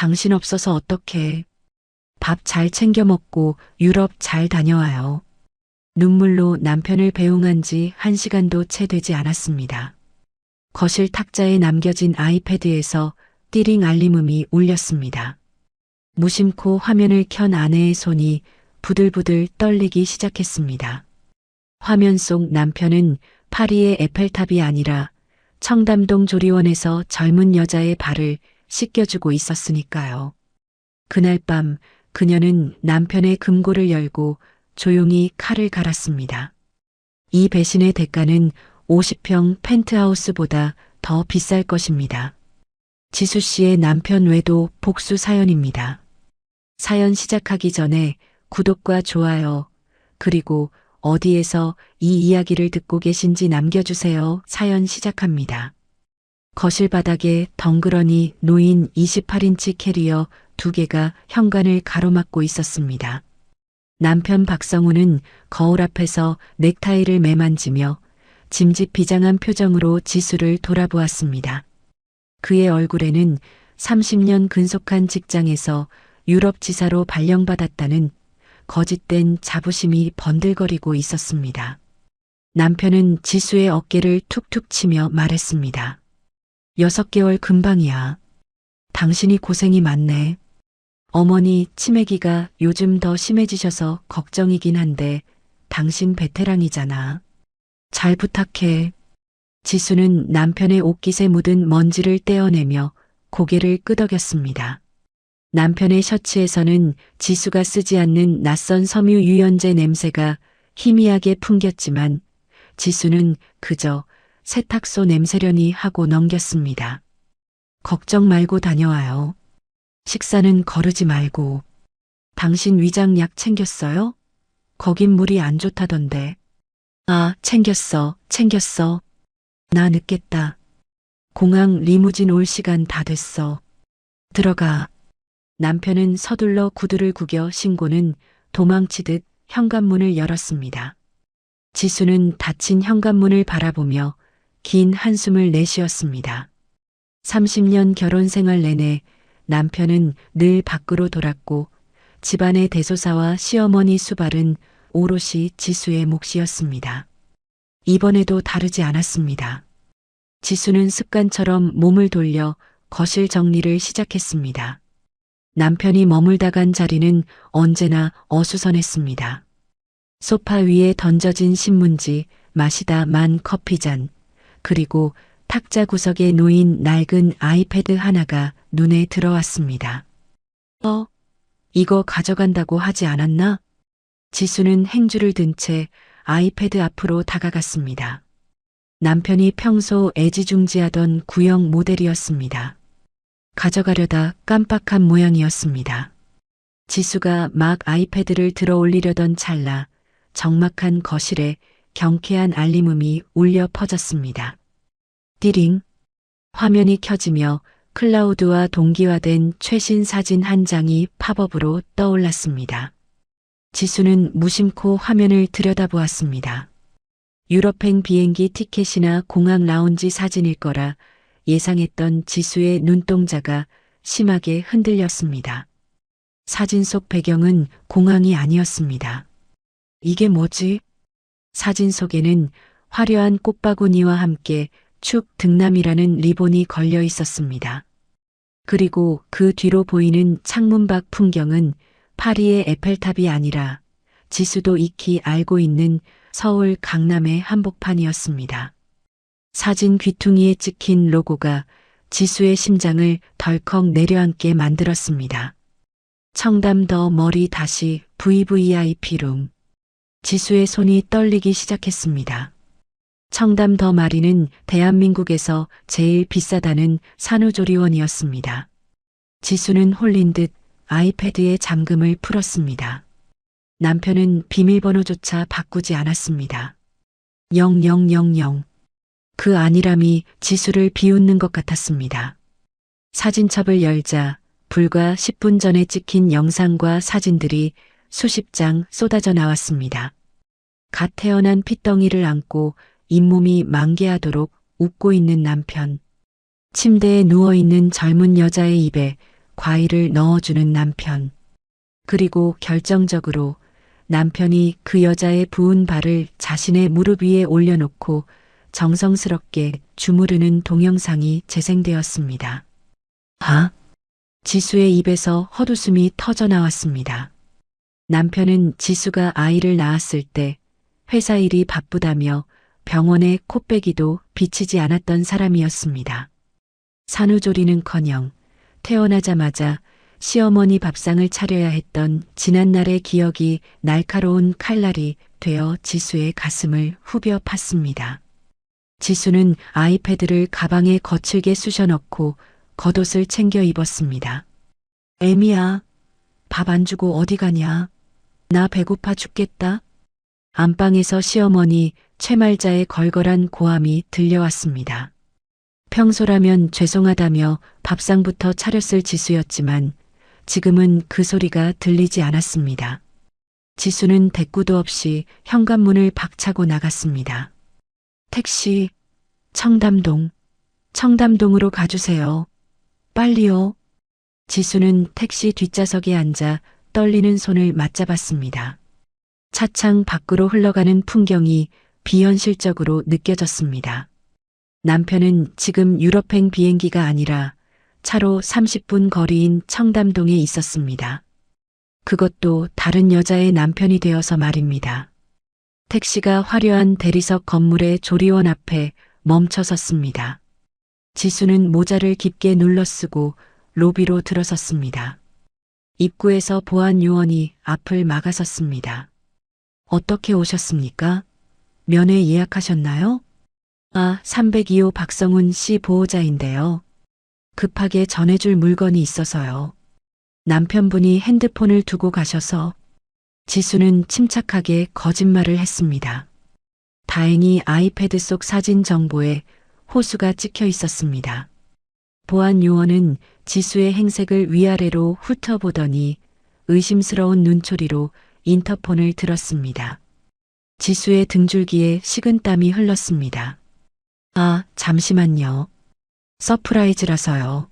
당신 없어서 어떡해. 밥 잘 챙겨 먹고 유럽 잘 다녀와요. 눈물로 남편을 배웅한 지 1시간도 채 되지 않았습니다. 거실 탁자에 남겨진 아이패드에서 띠링 알림음이 울렸습니다. 무심코 화면을 켠 아내의 손이 부들부들 떨리기 시작했습니다. 화면 속 남편은 파리의 에펠탑이 아니라 청담동 조리원에서 젊은 여자의 발을 씻겨주고 있었으니까요. 그날 밤 그녀는 남편의 금고를 열고 조용히 칼을 갈았습니다. 이 배신의 대가는 50평 펜트하우스보다 더 비쌀 것입니다. 지수 씨의 남편 외도 복수 사연입니다. 사연 시작하기 전에 구독과 좋아요, 그리고 어디에서 이 이야기를 듣고 계신지 남겨주세요. 사연 시작합니다. 거실 바닥에 덩그러니 놓인 28인치 캐리어 2개가 현관을 가로막고 있었습니다. 남편 박성우는 거울 앞에서 넥타이를 매만지며 짐짓비장한 표정으로 지수를 돌아보았습니다. 그의 얼굴에는 30년 근속한 직장에서 유럽 지사로 발령받았다는 거짓된 자부심이 번들거리고 있었습니다. 남편은 지수의 어깨를 툭툭 치며 말했습니다. 6개월 금방이야. 당신이 고생이 많네. 어머니 치매기가 요즘 더 심해지셔서 걱정이긴 한데 당신 베테랑이잖아. 잘 부탁해. 지수는 남편의 옷깃에 묻은 먼지를 떼어내며 고개를 끄덕였습니다. 남편의 셔츠에서는 지수가 쓰지 않는 낯선 섬유 유연제 냄새가 희미하게 풍겼지만 지수는 그저 세탁소 냄새려니 하고 넘겼습니다. 걱정 말고 다녀와요. 식사는 거르지 말고. 당신 위장약 챙겼어요? 거긴 물이 안 좋다던데. 아, 챙겼어. 나 늦겠다. 공항 리무진 올 시간 다 됐어. 들어가. 남편은 서둘러 구두를 구겨 신고는 도망치듯 현관문을 열었습니다. 지수는 닫힌 현관문을 바라보며 긴 한숨을 내쉬었습니다. 30년 결혼 생활 내내 남편은 늘 밖으로 돌았고 집안의 대소사와 시어머니 수발은 오롯이 지수의 몫이었습니다. 이번에도 다르지 않았습니다. 지수는 습관처럼 몸을 돌려 거실 정리를 시작했습니다. 남편이 머물다 간 자리는 언제나 어수선했습니다. 소파 위에 던져진 신문지, 마시다 만 커피잔, 그리고 탁자 구석에 놓인 낡은 아이패드 하나가 눈에 들어왔습니다. 이거 가져간다고 하지 않았나? 지수는 행주를 든 채 아이패드 앞으로 다가갔습니다. 남편이 평소 애지중지하던 구형 모델이었습니다. 가져가려다 깜빡한 모양이었습니다. 지수가 막 아이패드를 들어 올리려던 찰나 적막한 거실에 경쾌한 알림음이 울려 퍼졌습니다. 띠링. 화면이 켜지며 클라우드와 동기화된 최신 사진 한 장이 팝업으로 떠올랐습니다. 지수는 무심코 화면을 들여다보았습니다. 유럽행 비행기 티켓이나 공항 라운지 사진일 거라 예상했던 지수의 눈동자가 심하게 흔들렸습니다. 사진 속 배경은 공항이 아니었습니다. 이게 뭐지? 사진 속에는 화려한 꽃바구니와 함께 축 등남이라는 리본이 걸려 있었습니다. 그리고 그 뒤로 보이는 창문 밖 풍경은 파리의 에펠탑이 아니라 지수도 익히 알고 있는 서울 강남의 한복판이었습니다. 사진 귀퉁이에 찍힌 로고가 지수의 심장을 덜컥 내려앉게 만들었습니다. 청담 더 머리 다시 VVIP룸. 지수의 손이 떨리기 시작했습니다. 청담 더 마리는 대한민국에서 제일 비싸다는 산후조리원이었습니다. 지수는 홀린 듯 아이패드의 잠금을 풀었습니다. 남편은 비밀번호조차 바꾸지 않았습니다. 0000. 그 안일함이 지수를 비웃는 것 같았습니다. 사진첩을 열자 불과 10분 전에 찍힌 영상과 사진들이 수십 장 쏟아져 나왔습니다. 갓 태어난 핏덩이를 안고 잇몸이 만개하도록 웃고 있는 남편. 침대에 누워있는 젊은 여자의 입에 과일을 넣어주는 남편. 그리고 결정적으로 남편이 그 여자의 부은 발을 자신의 무릎 위에 올려놓고 정성스럽게 주무르는 동영상이 재생되었습니다. 아, 지수의 입에서 헛웃음이 터져 나왔습니다. 남편은 지수가 아이를 낳았을 때 회사 일이 바쁘다며 병원에 코빼기도 비치지 않았던 사람이었습니다. 산후조리는커녕 태어나자마자 시어머니 밥상을 차려야 했던 지난날의 기억이 날카로운 칼날이 되어 지수의 가슴을 후벼 팠습니다. 지수는 아이패드를 가방에 거칠게 쑤셔넣고 겉옷을 챙겨 입었습니다. 애미야, 밥 안 주고 어디 가냐? 나 배고파 죽겠다. 안방에서 시어머니 채말자의 걸걸한 고함이 들려왔습니다. 평소라면 죄송하다며 밥상부터 차렸을 지수였지만 지금은 그 소리가 들리지 않았습니다. 지수는 대꾸도 없이 현관문을 박차고 나갔습니다. 택시, 청담동으로 가주세요. 빨리요. 지수는 택시 뒷좌석에 앉아 떨리는 손을 맞잡았습니다. 차창 밖으로 흘러가는 풍경이 비현실적으로 느껴졌습니다. 남편은 지금 유럽행 비행기가 아니라 차로 30분 거리인 청담동에 있었습니다. 그것도 다른 여자의 남편이 되어서 말입니다. 택시가 화려한 대리석 건물의 조리원 앞에 멈춰 섰습니다. 지수는 모자를 깊게 눌러쓰고 로비로 들어섰습니다. 입구에서 보안 요원이 앞을 막아섰습니다. 어떻게 오셨습니까? 면회 예약하셨나요? 302호 박성훈 씨 보호자인데요. 급하게 전해줄 물건이 있어서요. 남편분이 핸드폰을 두고 가셔서. 지수는 침착하게 거짓말을 했습니다. 다행히 아이패드 속 사진 정보에 호수가 찍혀 있었습니다. 보안 요원은 지수의 행색을 위아래로 훑어보더니 의심스러운 눈초리로 인터폰을 들었습니다. 지수의 등줄기에 식은땀이 흘렀습니다. 잠시만요. 서프라이즈라서요.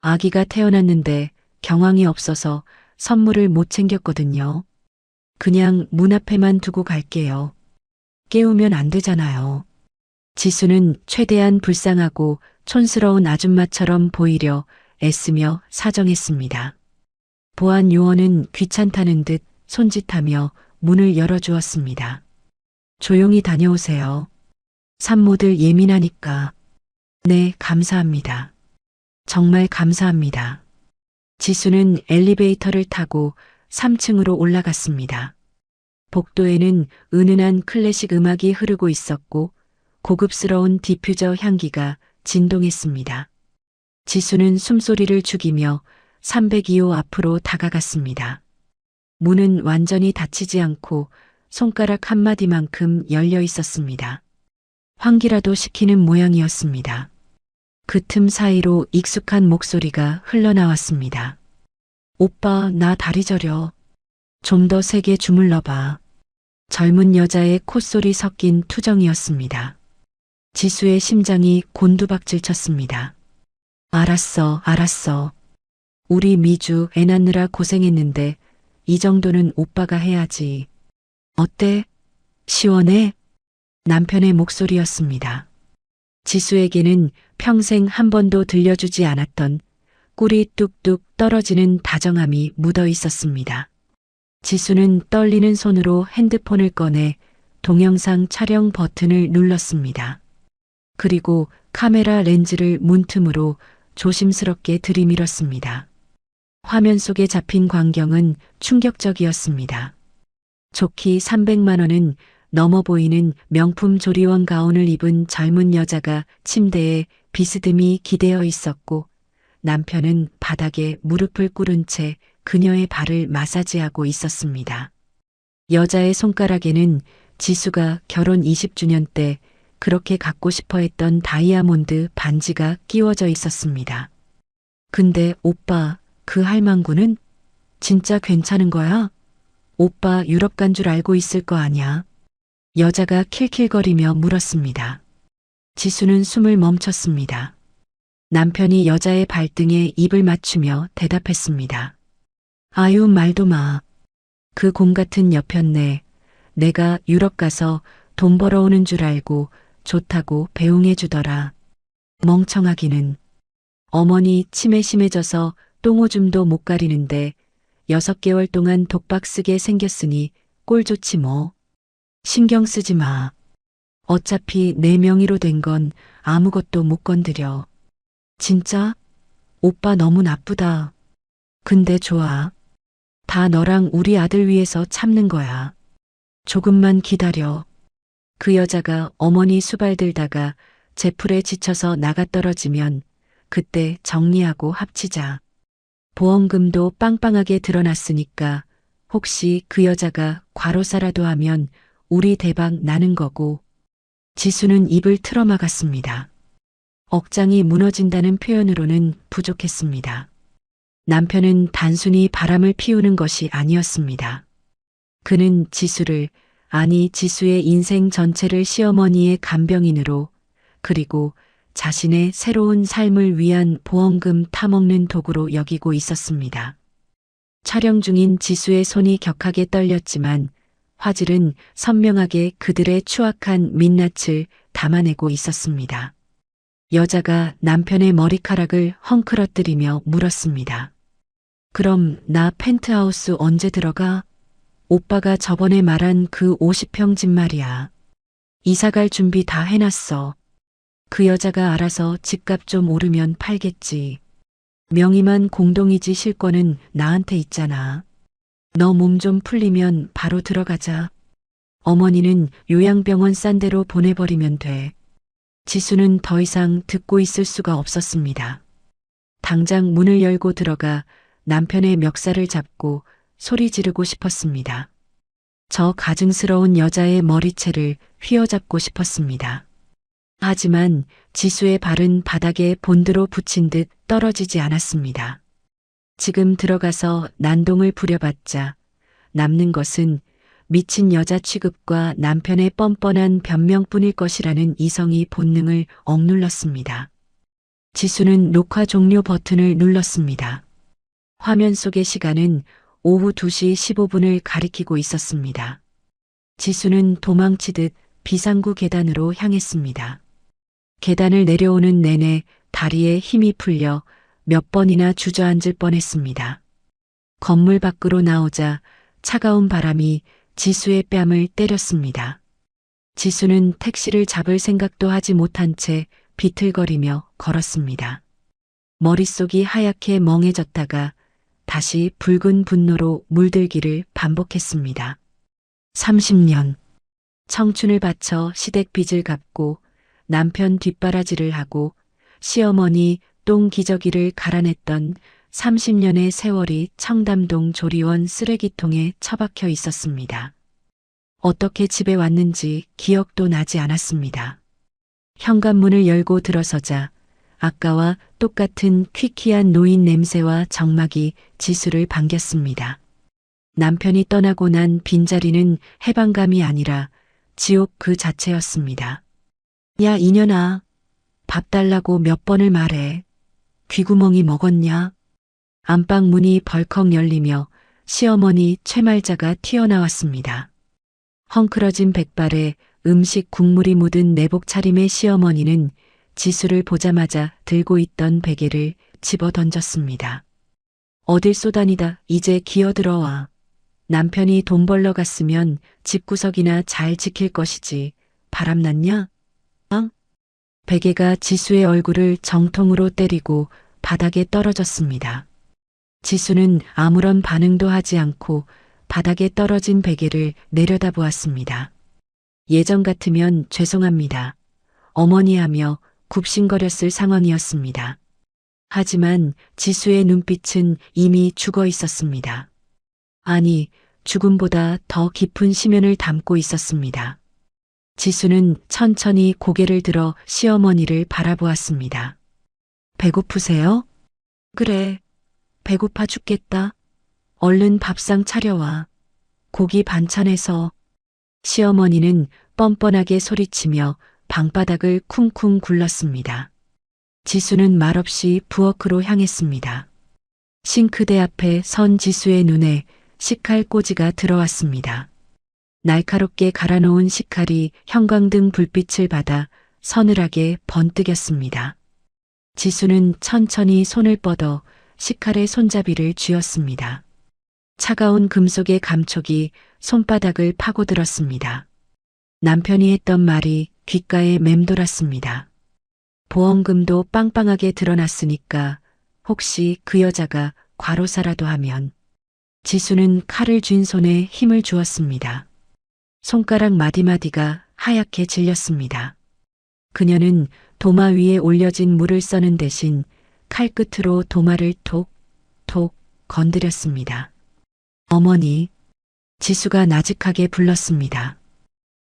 아기가 태어났는데 경황이 없어서 선물을 못 챙겼거든요. 그냥 문 앞에만 두고 갈게요. 깨우면 안 되잖아요. 지수는 최대한 불쌍하고 촌스러운 아줌마처럼 보이려 애쓰며 사정했습니다. 보안 요원은 귀찮다는 듯 손짓하며 문을 열어주었습니다. 조용히 다녀오세요. 산모들 예민하니까. 네, 감사합니다. 정말 감사합니다. 지수는 엘리베이터를 타고 3층으로 올라갔습니다. 복도에는 은은한 클래식 음악이 흐르고 있었고 고급스러운 디퓨저 향기가 진동했습니다. 지수는 숨소리를 죽이며 302호 앞으로 다가갔습니다. 문은 완전히 닫히지 않고 손가락 한마디만큼 열려 있었습니다. 환기라도 시키는 모양이었습니다. 그 틈 사이로 익숙한 목소리가 흘러나왔습니다. 오빠, 나 다리 저려. 좀 더 세게 주물러봐. 젊은 여자의 콧소리 섞인 투정이었습니다. 지수의 심장이 곤두박질 쳤습니다. 알았어. 우리 미주 애 낳느라 고생했는데 이 정도는 오빠가 해야지. 어때? 시원해? 남편의 목소리였습니다. 지수에게는 평생 한 번도 들려주지 않았던 꿀이 뚝뚝 떨어지는 다정함이 묻어 있었습니다. 지수는 떨리는 손으로 핸드폰을 꺼내 동영상 촬영 버튼을 눌렀습니다. 그리고 카메라 렌즈를 문틈으로 조심스럽게 들이밀었습니다. 화면 속에 잡힌 광경은 충격적이었습니다. 좋기 300만 원은 넘어 보이는 명품 조리원 가운을 입은 젊은 여자가 침대에 비스듬히 기대어 있었고 남편은 바닥에 무릎을 꿇은 채 그녀의 발을 마사지하고 있었습니다. 여자의 손가락에는 지수가 결혼 20주년 때 그렇게 갖고 싶어 했던 다이아몬드 반지가 끼워져 있었습니다. 근데 오빠, 그 할망구는 진짜 괜찮은 거야? 오빠 유럽 간 줄 알고 있을 거 아냐? 여자가 킬킬거리며 물었습니다. 지수는 숨을 멈췄습니다. 남편이 여자의 발등에 입을 맞추며 대답했습니다. 아유, 말도 마. 그 곰 같은 여편네. 내가 유럽 가서 돈 벌어오는 줄 알고 좋다고 배웅해 주더라. 멍청하기는. 어머니 치매 심해져서 똥오줌도 못 가리는데 6개월 동안 독박 쓰게 생겼으니 꼴 좋지 뭐. 신경 쓰지 마. 어차피 내 명의로 된 건 아무것도 못 건드려. 진짜? 오빠 너무 나쁘다. 근데 좋아. 다 너랑 우리 아들 위해서 참는 거야. 조금만 기다려. 그 여자가 어머니 수발 들다가 제풀에 지쳐서 나가떨어지면 그때 정리하고 합치자. 보험금도 빵빵하게 드러났으니까 혹시 그 여자가 과로사라도 하면 우리 대박 나는 거고. 지수는 입을 틀어막았습니다. 억장이 무너진다는 표현으로는 부족했습니다. 남편은 단순히 바람을 피우는 것이 아니었습니다. 그는 지수를, 아니 지수의 인생 전체를 시어머니의 간병인으로, 그리고 자신의 새로운 삶을 위한 보험금 타먹는 도구로 여기고 있었습니다. 촬영 중인 지수의 손이 격하게 떨렸지만 화질은 선명하게 그들의 추악한 민낯을 담아내고 있었습니다. 여자가 남편의 머리카락을 헝클어뜨리며 물었습니다. 그럼 나 펜트하우스 언제 들어가? 오빠가 저번에 말한 그 50평 집 말이야. 이사갈 준비 다 해놨어. 그 여자가 알아서 집값 좀 오르면 팔겠지. 명의만 공동이지 실권은 나한테 있잖아. 너 몸 좀 풀리면 바로 들어가자. 어머니는 요양병원 싼 데로 보내버리면 돼. 지수는 더 이상 듣고 있을 수가 없었습니다. 당장 문을 열고 들어가 남편의 멱살을 잡고 소리 지르고 싶었습니다. 저 가증스러운 여자의 머리채를 휘어잡고 싶었습니다. 하지만 지수의 발은 바닥에 본드로 붙인 듯 떨어지지 않았습니다. 지금 들어가서 난동을 부려봤자 남는 것은 미친 여자 취급과 남편의 뻔뻔한 변명뿐일 것이라는 이성이 본능을 억눌렀습니다. 지수는 녹화 종료 버튼을 눌렀습니다. 화면 속의 시간은 오후 2시 15분을 가리키고 있었습니다. 지수는 도망치듯 비상구 계단으로 향했습니다. 계단을 내려오는 내내 다리에 힘이 풀려 몇 번이나 주저앉을 뻔했습니다. 건물 밖으로 나오자 차가운 바람이 지수의 뺨을 때렸습니다. 지수는 택시를 잡을 생각도 하지 못한 채 비틀거리며 걸었습니다. 머릿속이 하얗게 멍해졌다가 다시 붉은 분노로 물들기를 반복했습니다. 30년. 청춘을 바쳐 시댁 빚을 갚고 남편 뒷바라지를 하고 시어머니 똥 기저귀를 갈아냈던 30년의 세월이 청담동 조리원 쓰레기통에 처박혀 있었습니다. 어떻게 집에 왔는지 기억도 나지 않았습니다. 현관문을 열고 들어서자 아까와 똑같은 퀴퀴한 노인 냄새와 정막이 지수를 반겼습니다. 남편이 떠나고 난 빈자리는 해방감이 아니라 지옥 그 자체였습니다. 야, 이년아. 밥 달라고 몇 번을 말해. 귀구멍이 먹었냐? 안방 문이 벌컥 열리며 시어머니 최말자가 튀어나왔습니다. 헝클어진 백발에 음식 국물이 묻은 내복 차림의 시어머니는 지수를 보자마자 들고 있던 베개를 집어 던졌습니다. 어딜 쏘다니다 이제 기어들어와. 남편이 돈 벌러 갔으면 집구석이나 잘 지킬 것이지. 바람났냐? 응? 베개가 지수의 얼굴을 정통으로 때리고 바닥에 떨어졌습니다. 지수는 아무런 반응도 하지 않고 바닥에 떨어진 베개를 내려다보았습니다. 예전 같으면 죄송합니다. 어머니 하며 굽신거렸을 상황이었습니다. 하지만 지수의 눈빛은 이미 죽어 있었습니다. 아니, 죽음보다 더 깊은 심연을 담고 있었습니다. 지수는 천천히 고개를 들어 시어머니를 바라보았습니다. 배고프세요? 그래, 배고파 죽겠다. 얼른 밥상 차려와. 고기 반찬해서. 시어머니는 뻔뻔하게 소리치며 방바닥을 쿵쿵 굴렀습니다. 지수는 말없이 부엌으로 향했습니다. 싱크대 앞에 선 지수의 눈에 식칼 꽂이가 들어왔습니다. 날카롭게 갈아놓은 식칼이 형광등 불빛을 받아 서늘하게 번뜩였습니다. 지수는 천천히 손을 뻗어 식칼의 손잡이를 쥐었습니다. 차가운 금속의 감촉이 손바닥을 파고들었습니다. 남편이 했던 말이 귓가에 맴돌았습니다. 보험금도 빵빵하게 드러났으니까 혹시 그 여자가 과로사라도 하면. 지수는 칼을 쥔 손에 힘을 주었습니다. 손가락 마디마디가 하얗게 질렸습니다. 그녀는 도마 위에 올려진 물을 써는 대신 칼끝으로 도마를 톡톡 건드렸습니다. 어머니, 지수가 나직하게 불렀습니다.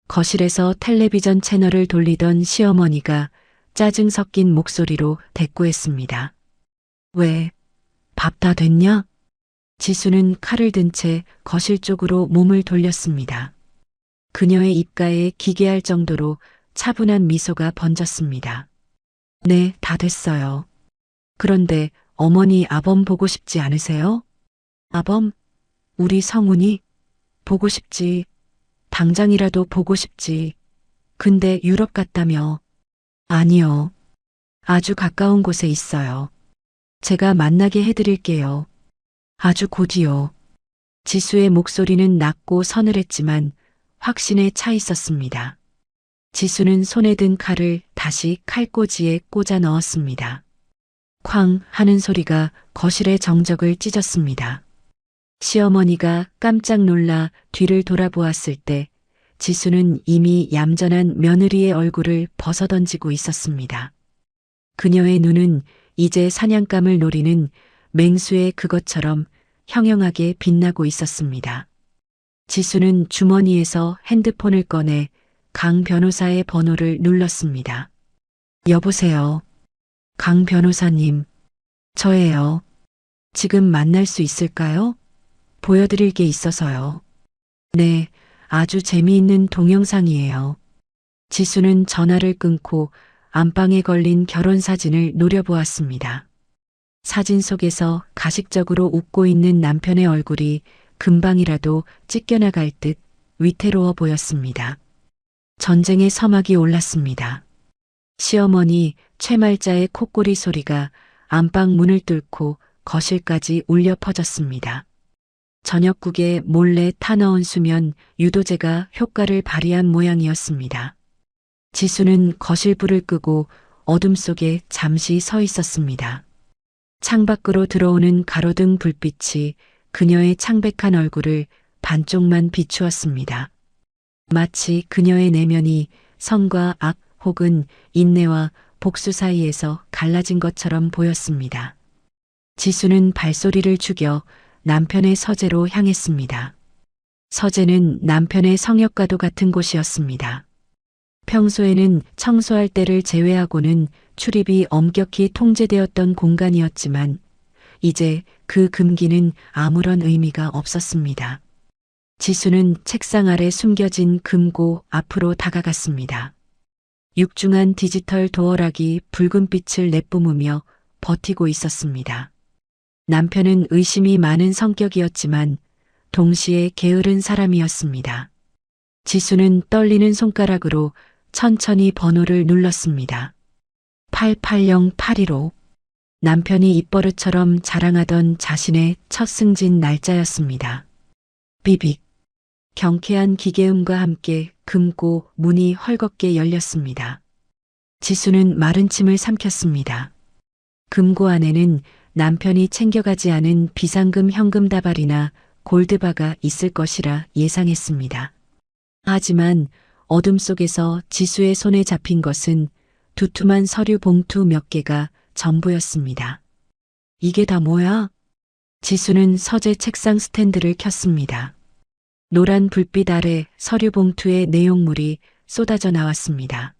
거실에서 텔레비전 채널을 돌리던 시어머니가 짜증 섞인 목소리로 대꾸했습니다. 왜? 밥 다 됐냐? 지수는 칼을 든 채 거실 쪽으로 몸을 돌렸습니다. 그녀의 입가에 기괴할 정도로 차분한 미소가 번졌습니다. 네, 다 됐어요. 그런데 어머니 아범 보고 싶지 않으세요? 아범? 우리 성훈이? 보고 싶지. 당장이라도 보고 싶지. 근데 유럽 갔다며. 아니요. 아주 가까운 곳에 있어요. 제가 만나게 해드릴게요. 아주 곧이요. 지수의 목소리는 낮고 서늘했지만 확신에 차 있었습니다. 지수는 손에 든 칼을 다시 칼꽂이에 꽂아 넣었습니다. 쾅 하는 소리가 거실의 정적을 찢었습니다. 시어머니가 깜짝 놀라 뒤를 돌아보았을 때 지수는 이미 얌전한 며느리의 얼굴을 벗어던지고 있었습니다. 그녀의 눈은 이제 사냥감을 노리는 맹수의 그것처럼 형형하게 빛나고 있었습니다. 지수는 주머니에서 핸드폰을 꺼내 강 변호사의 번호를 눌렀습니다. 여보세요. 강 변호사님. 저예요. 지금 만날 수 있을까요? 보여드릴 게 있어서요. 네, 아주 재미있는 동영상이에요. 지수는 전화를 끊고 안방에 걸린 결혼사진을 노려보았습니다. 사진 속에서 가식적으로 웃고 있는 남편의 얼굴이 금방이라도 찢겨나갈 듯 위태로워 보였습니다. 전쟁의 서막이 올랐습니다. 시어머니 최말자의 콧소리 소리가 안방 문을 뚫고 거실까지 울려 퍼졌습니다. 저녁국에 몰래 타넣은 수면 유도제가 효과를 발휘한 모양이었습니다. 지수는 거실 불을 끄고 어둠 속에 잠시 서 있었습니다. 창밖으로 들어오는 가로등 불빛이 그녀의 창백한 얼굴을 반쪽만 비추었습니다. 마치 그녀의 내면이 선과 악 혹은 인내와 복수 사이에서 갈라진 것처럼 보였습니다. 지수는 발소리를 죽여 남편의 서재로 향했습니다. 서재는 남편의 성역과도 같은 곳이었습니다. 평소에는 청소할 때를 제외하고는 출입이 엄격히 통제되었던 공간이었지만 이제 그 금기는 아무런 의미가 없었습니다. 지수는 책상 아래 숨겨진 금고 앞으로 다가갔습니다. 육중한 디지털 도어락이 붉은 빛을 내뿜으며 버티고 있었습니다. 남편은 의심이 많은 성격이었지만 동시에 게으른 사람이었습니다. 지수는 떨리는 손가락으로 천천히 번호를 눌렀습니다. 880815. 남편이 입버릇처럼 자랑하던 자신의 첫 승진 날짜였습니다. 비빅. 경쾌한 기계음과 함께 금고 문이 헐겁게 열렸습니다. 지수는 마른 침을 삼켰습니다. 금고 안에는 남편이 챙겨가지 않은 비상금 현금 다발이나 골드바가 있을 것이라 예상했습니다. 하지만 어둠 속에서 지수의 손에 잡힌 것은 두툼한 서류 봉투 몇 개가 전부였습니다. 이게 다 뭐야? 지수는 서재 책상 스탠드를 켰습니다. 노란 불빛 아래 서류 봉투의 내용물이 쏟아져 나왔습니다.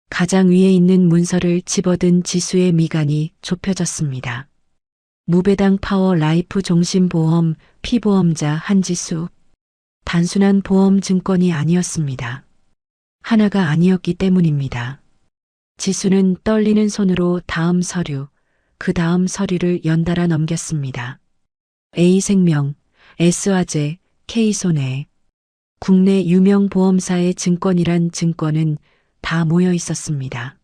가장 위에 있는 문서를 집어든 지수의 미간이 좁혀졌습니다. 무배당 파워 라이프 종신보험 피보험자 한지수. 단순한 보험 증권이 아니었습니다. 하나가 아니었기 때문입니다. 지수는 떨리는 손으로 다음 서류, 그 다음 서류를 연달아 넘겼습니다. A생명, S화재, K손해. 국내 유명 보험사의 증권이란 증권은 다 모여 있었습니다.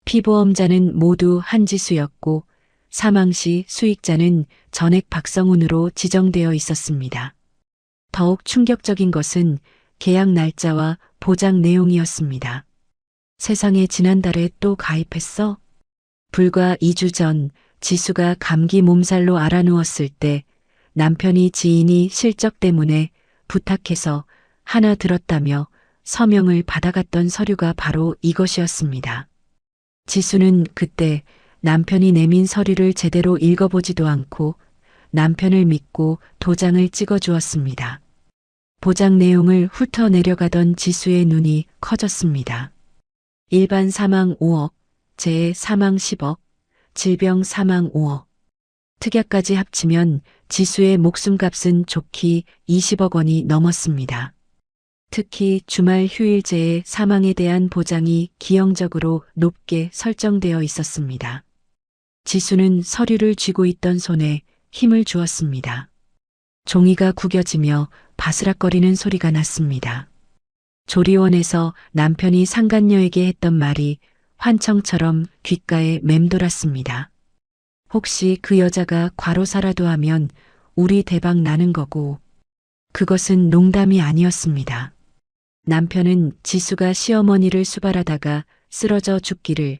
피보험자는 모두 한지수였고 사망 시 수익자는 전액 박성훈으로 지정되어 있었습니다. 더욱 충격적인 것은 계약 날짜와 보장 내용이었습니다. 세상에 지난달에 또 가입했어? 불과 2주 전 지수가 감기 몸살로 알아누웠을 때 남편이 지인이 실적 때문에 부탁해서 하나 들었다며 서명을 받아갔던 서류가 바로 이것이었습니다. 지수는 그때 남편이 내민 서류를 제대로 읽어보지도 않고 남편을 믿고 도장을 찍어주었습니다. 보장 내용을 훑어 내려가던 지수의 눈이 커졌습니다. 일반 사망 5억, 재해 사망 10억, 질병 사망 5억. 특약까지 합치면 지수의 목숨값은 좋기 20억 원이 넘었습니다. 특히 주말 휴일제의 사망에 대한 보장이 기형적으로 높게 설정되어 있었습니다. 지수는 서류를 쥐고 있던 손에 힘을 주었습니다. 종이가 구겨지며 바스락거리는 소리가 났습니다. 조리원에서 남편이 상간녀에게 했던 말이 환청처럼 귓가에 맴돌았습니다. 혹시 그 여자가 과로사라도 하면 우리 대박 나는 거고. 그것은 농담이 아니었습니다. 남편은 지수가 시어머니를 수발하다가 쓰러져 죽기를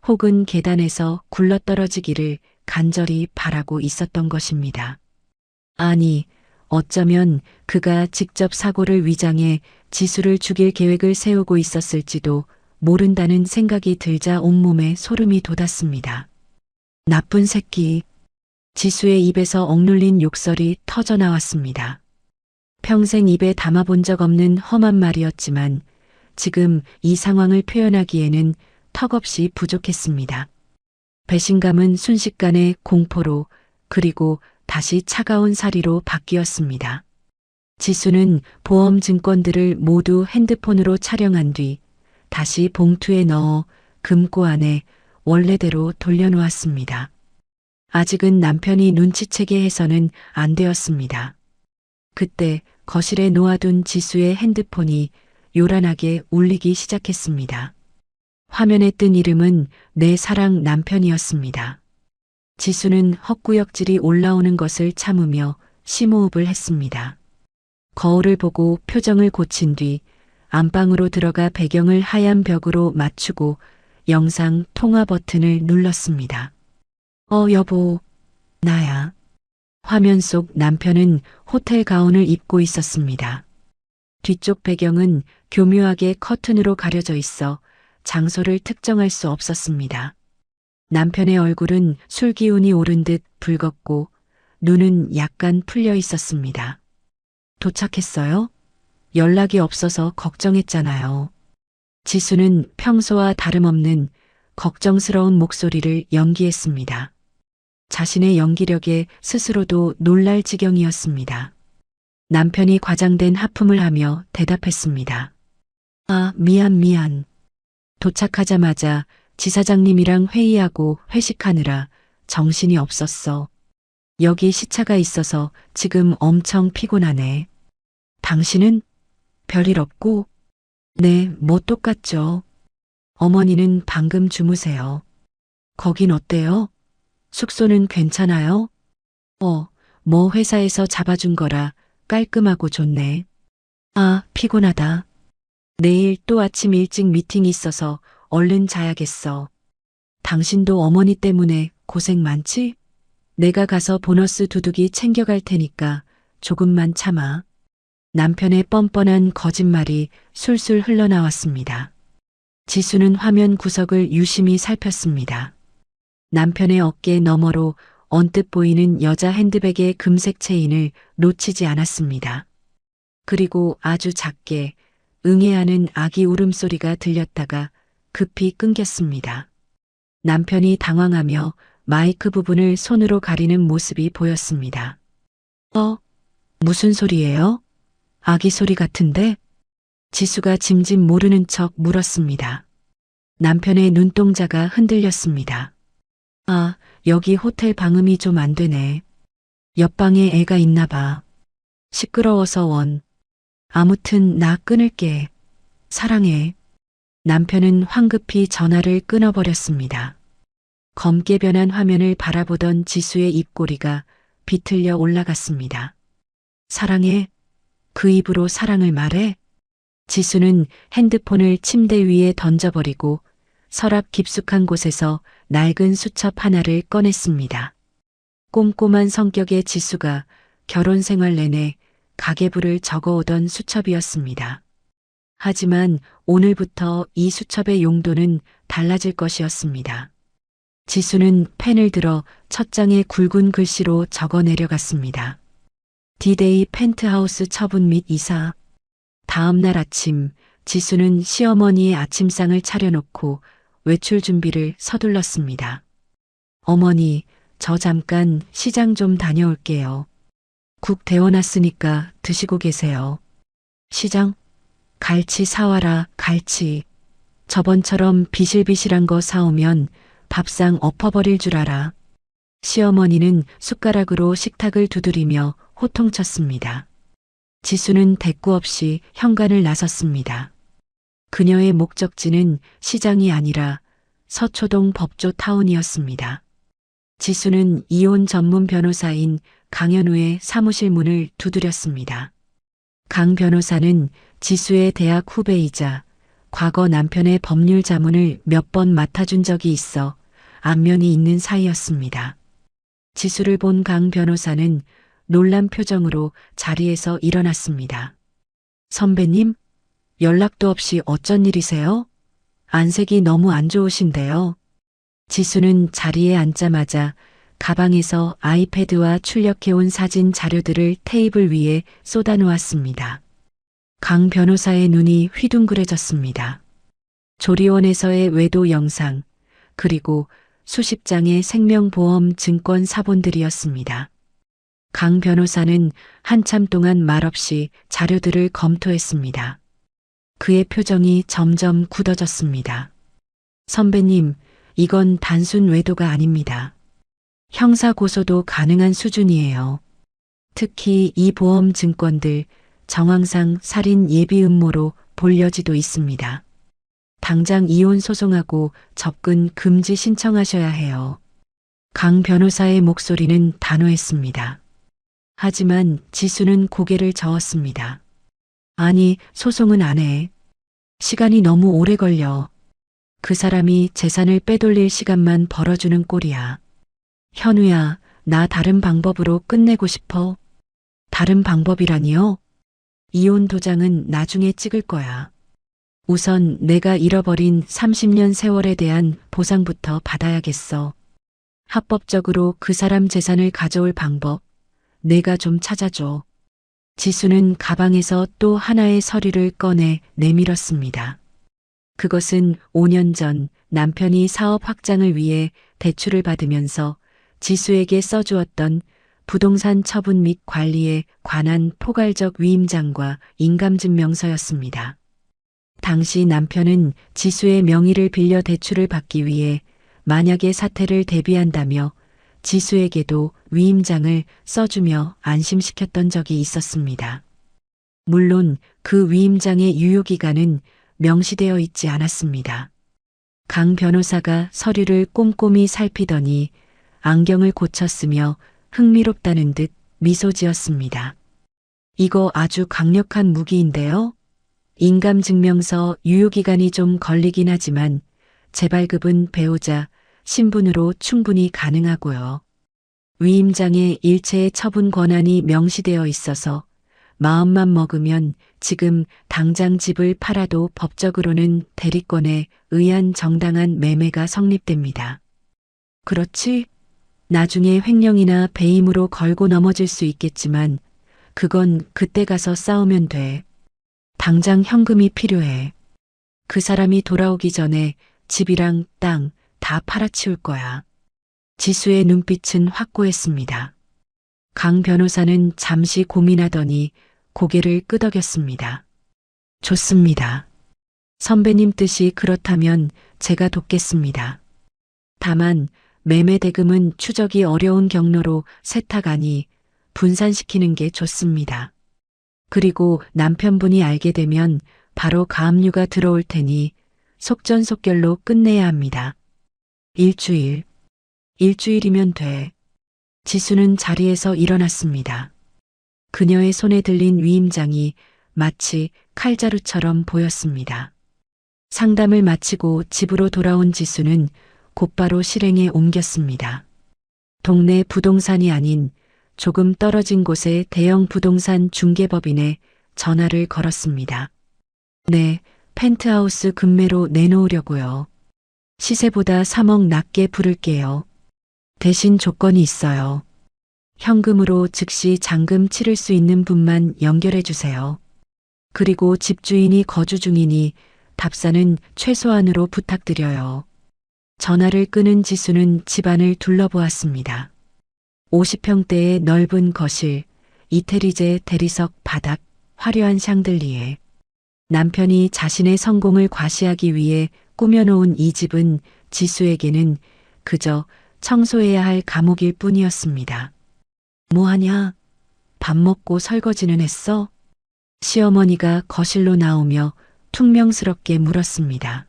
혹은 계단에서 굴러떨어지기를 간절히 바라고 있었던 것입니다. 아니, 어쩌면 그가 직접 사고를 위장해 지수를 죽일 계획을 세우고 있었을지도 모른다는 생각이 들자 온몸에 소름이 돋았습니다. 나쁜 새끼. 지수의 입에서 억눌린 욕설이 터져 나왔습니다. 평생 입에 담아본 적 없는 험한 말이었지만 지금 이 상황을 표현하기에는 턱없이 부족했습니다. 배신감은 순식간에 공포로 그리고 다시 차가운 사리로 바뀌었습니다. 지수는 보험 증권들을 모두 핸드폰으로 촬영한 뒤 다시 봉투에 넣어 금고 안에 원래대로 돌려놓았습니다. 아직은 남편이 눈치채게 해서는 안 되었습니다. 그때 거실에 놓아둔 지수의 핸드폰이 요란하게 울리기 시작했습니다. 화면에 뜬 이름은 내 사랑 남편이었습니다. 지수는 헛구역질이 올라오는 것을 참으며 심호흡을 했습니다. 거울을 보고 표정을 고친 뒤 안방으로 들어가 배경을 하얀 벽으로 맞추고 영상 통화 버튼을 눌렀습니다. 여보, 나야. 화면 속 남편은 호텔 가운을 입고 있었습니다. 뒤쪽 배경은 교묘하게 커튼으로 가려져 있어 장소를 특정할 수 없었습니다. 남편의 얼굴은 술 기운이 오른 듯 붉었고 눈은 약간 풀려 있었습니다. 도착했어요? 연락이 없어서 걱정했잖아요. 지수는 평소와 다름없는 걱정스러운 목소리를 연기했습니다. 자신의 연기력에 스스로도 놀랄 지경이었습니다. 남편이 과장된 하품을 하며 대답했습니다. 아, 미안. 도착하자마자 지사장님이랑 회의하고 회식하느라 정신이 없었어. 여기 시차가 있어서 지금 엄청 피곤하네. 당신은? 별일 없고? 네, 뭐 똑같죠. 어머니는 방금 주무세요. 거긴 어때요? 숙소는 괜찮아요? 뭐 회사에서 잡아준 거라 깔끔하고 좋네. 아, 피곤하다. 내일 또 아침 일찍 미팅이 있어서 얼른 자야겠어. 당신도 어머니 때문에 고생 많지? 내가 가서 보너스 두둑이 챙겨갈 테니까 조금만 참아. 남편의 뻔뻔한 거짓말이 술술 흘러나왔습니다. 지수는 화면 구석을 유심히 살폈습니다. 남편의 어깨 너머로 언뜻 보이는 여자 핸드백의 금색 체인을 놓치지 않았습니다. 그리고 아주 작게 응애하는 아기 울음소리가 들렸다가 급히 끊겼습니다. 남편이 당황하며 마이크 부분을 손으로 가리는 모습이 보였습니다. 무슨 소리예요? 아기 소리 같은데? 지수가 짐짓 모르는 척 물었습니다. 남편의 눈동자가 흔들렸습니다. 아, 여기 호텔 방음이 좀 안 되네. 옆방에 애가 있나 봐. 시끄러워서 원. 아무튼 나 끊을게. 사랑해. 남편은 황급히 전화를 끊어버렸습니다. 검게 변한 화면을 바라보던 지수의 입꼬리가 비틀려 올라갔습니다. 사랑해? 그 입으로 사랑을 말해? 지수는 핸드폰을 침대 위에 던져버리고 서랍 깊숙한 곳에서 낡은 수첩 하나를 꺼냈습니다. 꼼꼼한 성격의 지수가 결혼 생활 내내 가계부를 적어오던 수첩이었습니다. 하지만 오늘부터 이 수첩의 용도는 달라질 것이었습니다. 지수는 펜을 들어 첫 장에 굵은 글씨로 적어 내려갔습니다. 디데이 펜트하우스 처분 및 이사. 다음 날 아침 지수는 시어머니의 아침상을 차려놓고 외출 준비를 서둘렀습니다. 어머니, 저 잠깐 시장 좀 다녀올게요. 국 데워놨으니까 드시고 계세요. 시장? 갈치 사와라, 갈치. 저번처럼 비실비실한 거 사오면 밥상 엎어버릴 줄 알아. 시어머니는 숟가락으로 식탁을 두드리며 호통쳤습니다. 지수는 대꾸 없이 현관을 나섰습니다. 그녀의 목적지는 시장이 아니라 서초동 법조타운이었습니다. 지수는 이혼 전문 변호사인 강현우의 사무실 문을 두드렸습니다. 강 변호사는 지수의 대학 후배이자 과거 남편의 법률 자문을 몇 번 맡아준 적이 있어 안면이 있는 사이였습니다. 지수를 본 강 변호사는 놀란 표정으로 자리에서 일어났습니다. 선배님, 연락도 없이 어쩐 일이세요? 안색이 너무 안 좋으신데요. 지수는 자리에 앉자마자 가방에서 아이패드와 출력해온 사진 자료들을 테이블 위에 쏟아놓았습니다. 강 변호사의 눈이 휘둥그레졌습니다. 조리원에서의 외도 영상, 그리고 수십 장의 생명보험 증권 사본들이었습니다. 강 변호사는 한참 동안 말없이 자료들을 검토했습니다. 그의 표정이 점점 굳어졌습니다. 선배님, 이건 단순 외도가 아닙니다. 형사 고소도 가능한 수준이에요. 특히 이 보험 증권들 정황상 살인 예비 음모로 볼 여지도 있습니다. 당장 이혼 소송하고 접근 금지 신청하셔야 해요. 강 변호사의 목소리는 단호했습니다. 하지만 지수는 고개를 저었습니다. 아니, 소송은 안 해. 시간이 너무 오래 걸려. 그 사람이 재산을 빼돌릴 시간만 벌어주는 꼴이야. 현우야, 나 다른 방법으로 끝내고 싶어. 다른 방법이라니요? 이혼 도장은 나중에 찍을 거야. 우선 내가 잃어버린 30년 세월에 대한 보상부터 받아야겠어. 합법적으로 그 사람 재산을 가져올 방법, 내가 좀 찾아줘. 지수는 가방에서 또 하나의 서류를 꺼내 내밀었습니다. 그것은 5년 전 남편이 사업 확장을 위해 대출을 받으면서 지수에게 써주었던 부동산 처분 및 관리에 관한 포괄적 위임장과 인감증명서였습니다. 당시 남편은 지수의 명의를 빌려 대출을 받기 위해 만약의 사태를 대비한다며 지수에게도 위임장을 써주며 안심시켰던 적이 있었습니다. 물론 그 위임장의 유효기간은 명시되어 있지 않았습니다. 강 변호사가 서류를 꼼꼼히 살피더니 안경을 고쳤으며 흥미롭다는 듯 미소 지었습니다. 이거 아주 강력한 무기인데요. 인감증명서 유효기간이 좀 걸리긴 하지만 재발급은 배우자, 신분으로 충분히 가능하고요. 위임장에 일체의 처분 권한이 명시되어 있어서 마음만 먹으면 지금 당장 집을 팔아도 법적으로는 대리권에 의한 정당한 매매가 성립됩니다. 그렇지? 나중에 횡령이나 배임으로 걸고 넘어질 수 있겠지만 그건 그때 가서 싸우면 돼. 당장 현금이 필요해. 그 사람이 돌아오기 전에 집이랑 땅 다 팔아치울 거야. 지수의 눈빛은 확고했습니다. 강 변호사는 잠시 고민하더니 고개를 끄덕였습니다. 좋습니다. 선배님 뜻이 그렇다면 제가 돕겠습니다. 다만 매매 대금은 추적이 어려운 경로로 세탁하니 분산시키는 게 좋습니다. 그리고 남편분이 알게 되면 바로 가압류가 들어올 테니 속전속결로 끝내야 합니다. 일주일. 일주일이면 돼. 지수는 자리에서 일어났습니다. 그녀의 손에 들린 위임장이 마치 칼자루처럼 보였습니다. 상담을 마치고 집으로 돌아온 지수는 곧바로 실행에 옮겼습니다. 동네 부동산이 아닌 조금 떨어진 곳의 대형 부동산 중개법인에 전화를 걸었습니다. 네, 펜트하우스 급매로 내놓으려고요. 시세보다 3억 낮게 부를게요. 대신 조건이 있어요. 현금으로 즉시 잔금 치를 수 있는 분만 연결해 주세요. 그리고 집주인이 거주 중이니 답사는 최소한으로 부탁드려요. 전화를 끊은 지수는 집안을 둘러보았습니다. 50평대의 넓은 거실, 이태리제 대리석 바닥, 화려한 샹들리에. 남편이 자신의 성공을 과시하기 위해 꾸며놓은 이 집은 지수에게는 그저 청소해야 할 감옥일 뿐이었습니다. 뭐하냐? 밥 먹고 설거지는 했어? 시어머니가 거실로 나오며 퉁명스럽게 물었습니다.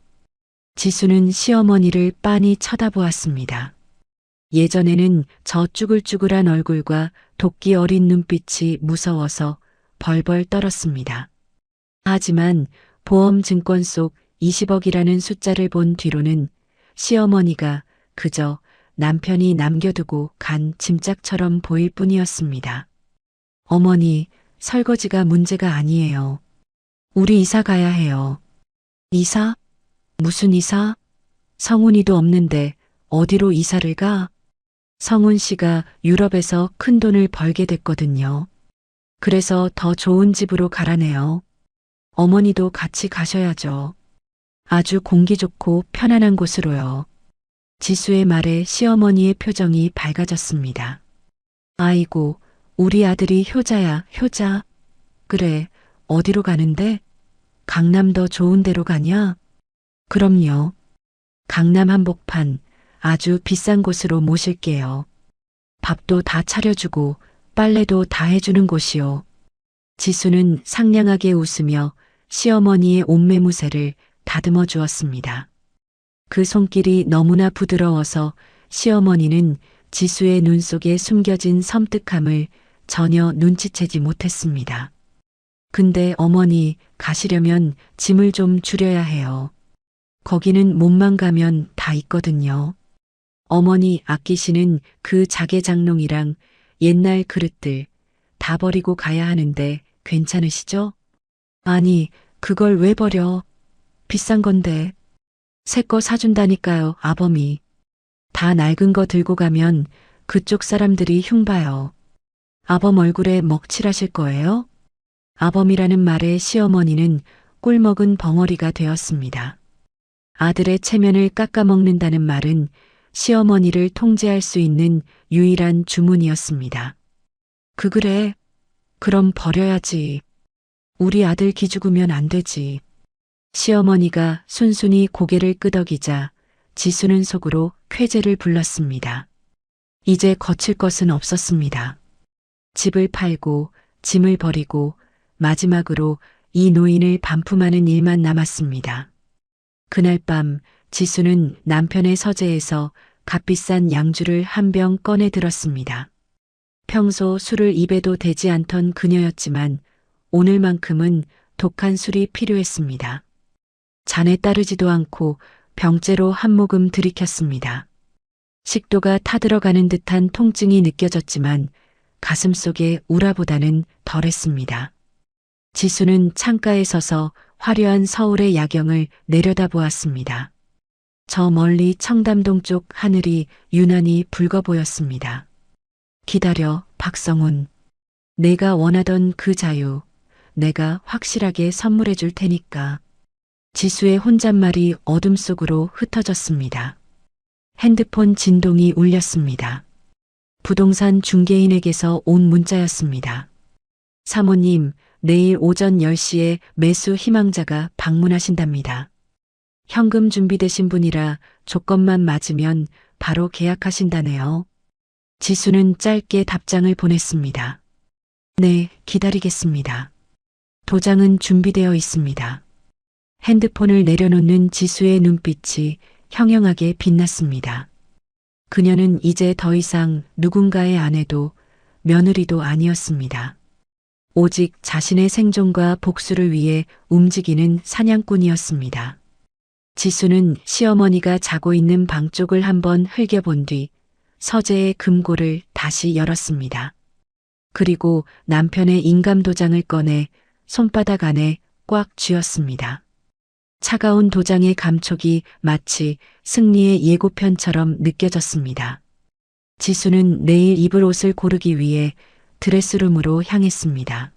지수는 시어머니를 빤히 쳐다보았습니다. 예전에는 저 쭈글쭈글한 얼굴과 도끼 어린 눈빛이 무서워서 벌벌 떨었습니다. 하지만 보험증권 속 20억이라는 숫자를 본 뒤로는 시어머니가 그저 남편이 남겨두고 간 짐짝처럼 보일 뿐이었습니다. 어머니, 설거지가 문제가 아니에요. 우리 이사 가야 해요. 이사? 무슨 이사? 성훈이도 없는데 어디로 이사를 가? 성훈 씨가 유럽에서 큰 돈을 벌게 됐거든요. 그래서 더 좋은 집으로 가라네요. 어머니도 같이 가셔야죠. 아주 공기 좋고 편안한 곳으로요. 지수의 말에 시어머니의 표정이 밝아졌습니다. 아이고, 우리 아들이 효자야, 효자. 그래, 어디로 가는데? 강남도 좋은 데로 가냐? 그럼요. 강남 한복판 아주 비싼 곳으로 모실게요. 밥도 다 차려주고 빨래도 다 해주는 곳이요. 지수는 상냥하게 웃으며 시어머니의 옷매무새를 다듬어 주었습니다. 그 손길이 너무나 부드러워서 시어머니는 지수의 눈 속에 숨겨진 섬뜩함을 전혀 눈치채지 못했습니다. 근데 어머니, 가시려면 짐을 좀 줄여야 해요. 거기는 몸만 가면 다 있거든요. 어머니 아끼시는 그 자개장롱이랑 옛날 그릇들 다 버리고 가야 하는데 괜찮으시죠? 아니, 그걸 왜 버려? 비싼 건데. 새 거 사준다니까요, 아범이. 다 낡은 거 들고 가면 그쪽 사람들이 흉봐요. 아범 얼굴에 먹칠하실 거예요? 아범이라는 말에 시어머니는 꿀먹은 벙어리가 되었습니다. 아들의 체면을 깎아먹는다는 말은 시어머니를 통제할 수 있는 유일한 주문이었습니다. 그래. 그럼 버려야지. 우리 아들 기죽으면 안 되지. 시어머니가 순순히 고개를 끄덕이자 지수는 속으로 쾌재를 불렀습니다. 이제 거칠 것은 없었습니다. 집을 팔고 짐을 버리고 마지막으로 이 노인을 반품하는 일만 남았습니다. 그날 밤 지수는 남편의 서재에서 값비싼 양주를 한 병 꺼내 들었습니다. 평소 술을 입에도 대지 않던 그녀였지만 오늘만큼은 독한 술이 필요했습니다. 잔에 따르지도 않고 병째로 한 모금 들이켰습니다. 식도가 타들어가는 듯한 통증이 느껴졌지만 가슴속에 우라보다는 덜했습니다. 지수는 창가에 서서 화려한 서울의 야경을 내려다보았습니다. 저 멀리 청담동 쪽 하늘이 유난히 붉어 보였습니다. 기다려, 박성훈. 내가 원하던 그 자유, 내가 확실하게 선물해 줄 테니까. 지수의 혼잣말이 어둠 속으로 흩어졌습니다. 핸드폰 진동이 울렸습니다. 부동산 중개인에게서 온 문자였습니다. 사모님, 내일 오전 10시에 매수 희망자가 방문하신답니다. 현금 준비되신 분이라 조건만 맞으면 바로 계약하신다네요. 지수는 짧게 답장을 보냈습니다. 네, 기다리겠습니다. 도장은 준비되어 있습니다. 핸드폰을 내려놓는 지수의 눈빛이 형형하게 빛났습니다. 그녀는 이제 더 이상 누군가의 아내도 며느리도 아니었습니다. 오직 자신의 생존과 복수를 위해 움직이는 사냥꾼이었습니다. 지수는 시어머니가 자고 있는 방 쪽을 한번 흘겨본 뒤 서재의 금고를 다시 열었습니다. 그리고 남편의 인감도장을 꺼내 손바닥 안에 꽉 쥐었습니다. 차가운 도장의 감촉이 마치 승리의 예고편처럼 느껴졌습니다. 지수는 내일 입을 옷을 고르기 위해 드레스룸으로 향했습니다.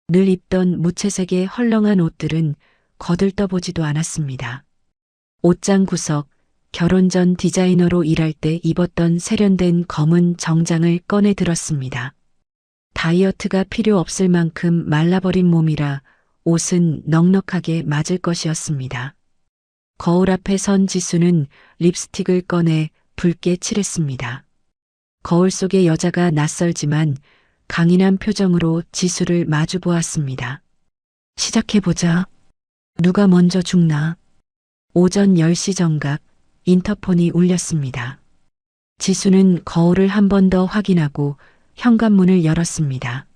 늘 입던 무채색의 헐렁한 옷들은 거들떠보지도 않았습니다. 옷장 구석, 결혼 전 디자이너로 일할 때 입었던 세련된 검은 정장을 꺼내 들었습니다. 다이어트가 필요 없을 만큼 말라버린 몸이라 옷은 넉넉하게 맞을 것이었습니다. 거울 앞에 선 지수는 립스틱을 꺼내 붉게 칠했습니다. 거울 속의 여자가 낯설지만 강인한 표정으로 지수를 마주 보았습니다. 시작해보자. 누가 먼저 죽나? 오전 10시 정각 인터폰이 울렸습니다. 지수는 거울을 한 번 더 확인하고 현관문을 열었습니다.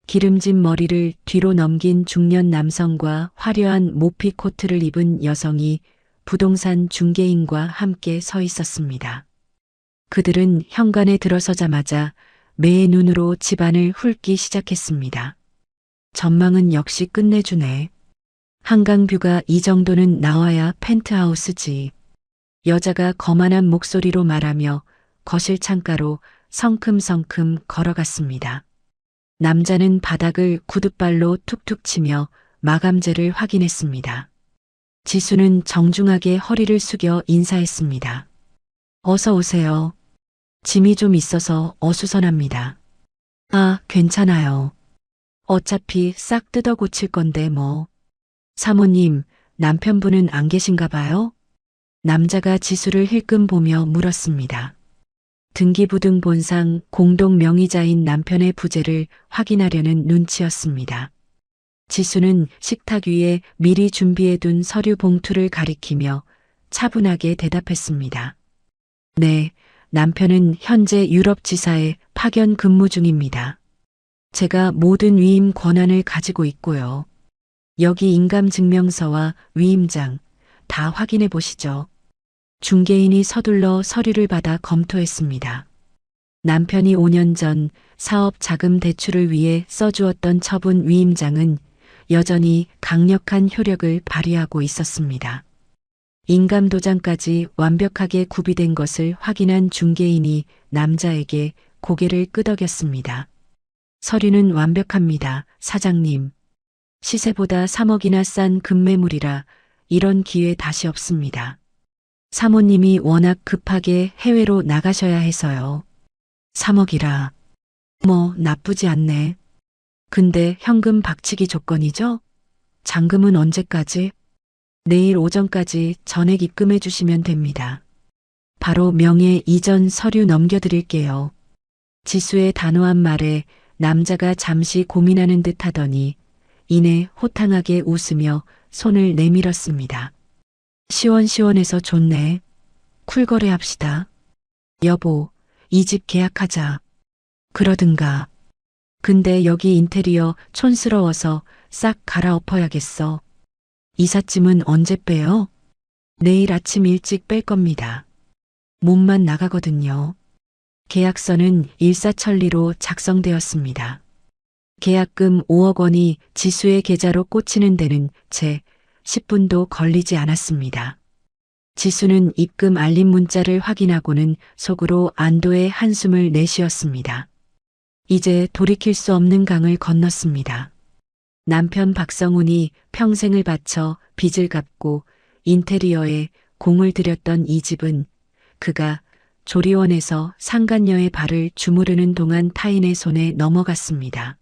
기름진 머리를 뒤로 넘긴 중년 남성과 화려한 모피 코트를 입은 여성이 부동산 중개인과 함께 서 있었습니다. 그들은 현관에 들어서자마자 매의 눈으로 집안을 훑기 시작했습니다. 전망은 역시 끝내주네. 한강뷰가 이 정도는 나와야 펜트하우스지. 여자가 거만한 목소리로 말하며 거실 창가로 성큼성큼 걸어갔습니다. 남자는 바닥을 구둣발로 툭툭 치며 마감재를 확인했습니다. 지수는 정중하게 허리를 숙여 인사했습니다. 어서 오세요. 짐이 좀 있어서 어수선합니다. 아, 괜찮아요. 어차피 싹 뜯어 고칠 건데 뭐. 사모님, 남편분은 안 계신가 봐요? 남자가 지수를 힐끔 보며 물었습니다. 등기부등본상 공동 명의자인 남편의 부재를 확인하려는 눈치였습니다. 지수는 식탁 위에 미리 준비해둔 서류 봉투를 가리키며 차분하게 대답했습니다. 네, 남편은 현재 유럽 지사에 파견 근무 중입니다. 제가 모든 위임 권한을 가지고 있고요. 여기 인감증명서와 위임장 다 확인해 보시죠. 중개인이 서둘러 서류를 받아 검토했습니다. 남편이 5년 전 사업 자금 대출을 위해 써주었던 처분 위임장은 여전히 강력한 효력을 발휘하고 있었습니다. 인감도장까지 완벽하게 구비된 것을 확인한 중개인이 남자에게 고개를 끄덕였습니다. 서류는 완벽합니다, 사장님. 시세보다 3억이나 싼 급매물이라 이런 기회 다시 없습니다. 사모님이 워낙 급하게 해외로 나가셔야 해서요. 3억이라. 뭐 나쁘지 않네. 근데 현금 박치기 조건이죠? 잔금은 언제까지? 내일 오전까지 전액 입금해 주시면 됩니다. 바로 명예 이전 서류 넘겨드릴게요. 지수의 단호한 말에 남자가 잠시 고민하는 듯 하더니 이내 호탕하게 웃으며 손을 내밀었습니다. 시원시원해서 좋네. 쿨거래 합시다. 여보, 이 집 계약하자. 그러든가. 근데 여기 인테리어 촌스러워서 싹 갈아엎어야겠어. 이삿짐은 언제 빼요? 내일 아침 일찍 뺄 겁니다. 몸만 나가거든요. 계약서는 일사천리로 작성되었습니다. 계약금 5억 원이 지수의 계좌로 꽂히는 데는 채 10분도 걸리지 않았습니다. 지수는 입금 알림 문자를 확인하고는 속으로 안도의 한숨을 내쉬었습니다. 이제 돌이킬 수 없는 강을 건넜습니다. 남편 박성훈이 평생을 바쳐 빚을 갚고 인테리어에 공을 들였던 이 집은 그가 조리원에서 상간녀의 발을 주무르는 동안 타인의 손에 넘어갔습니다.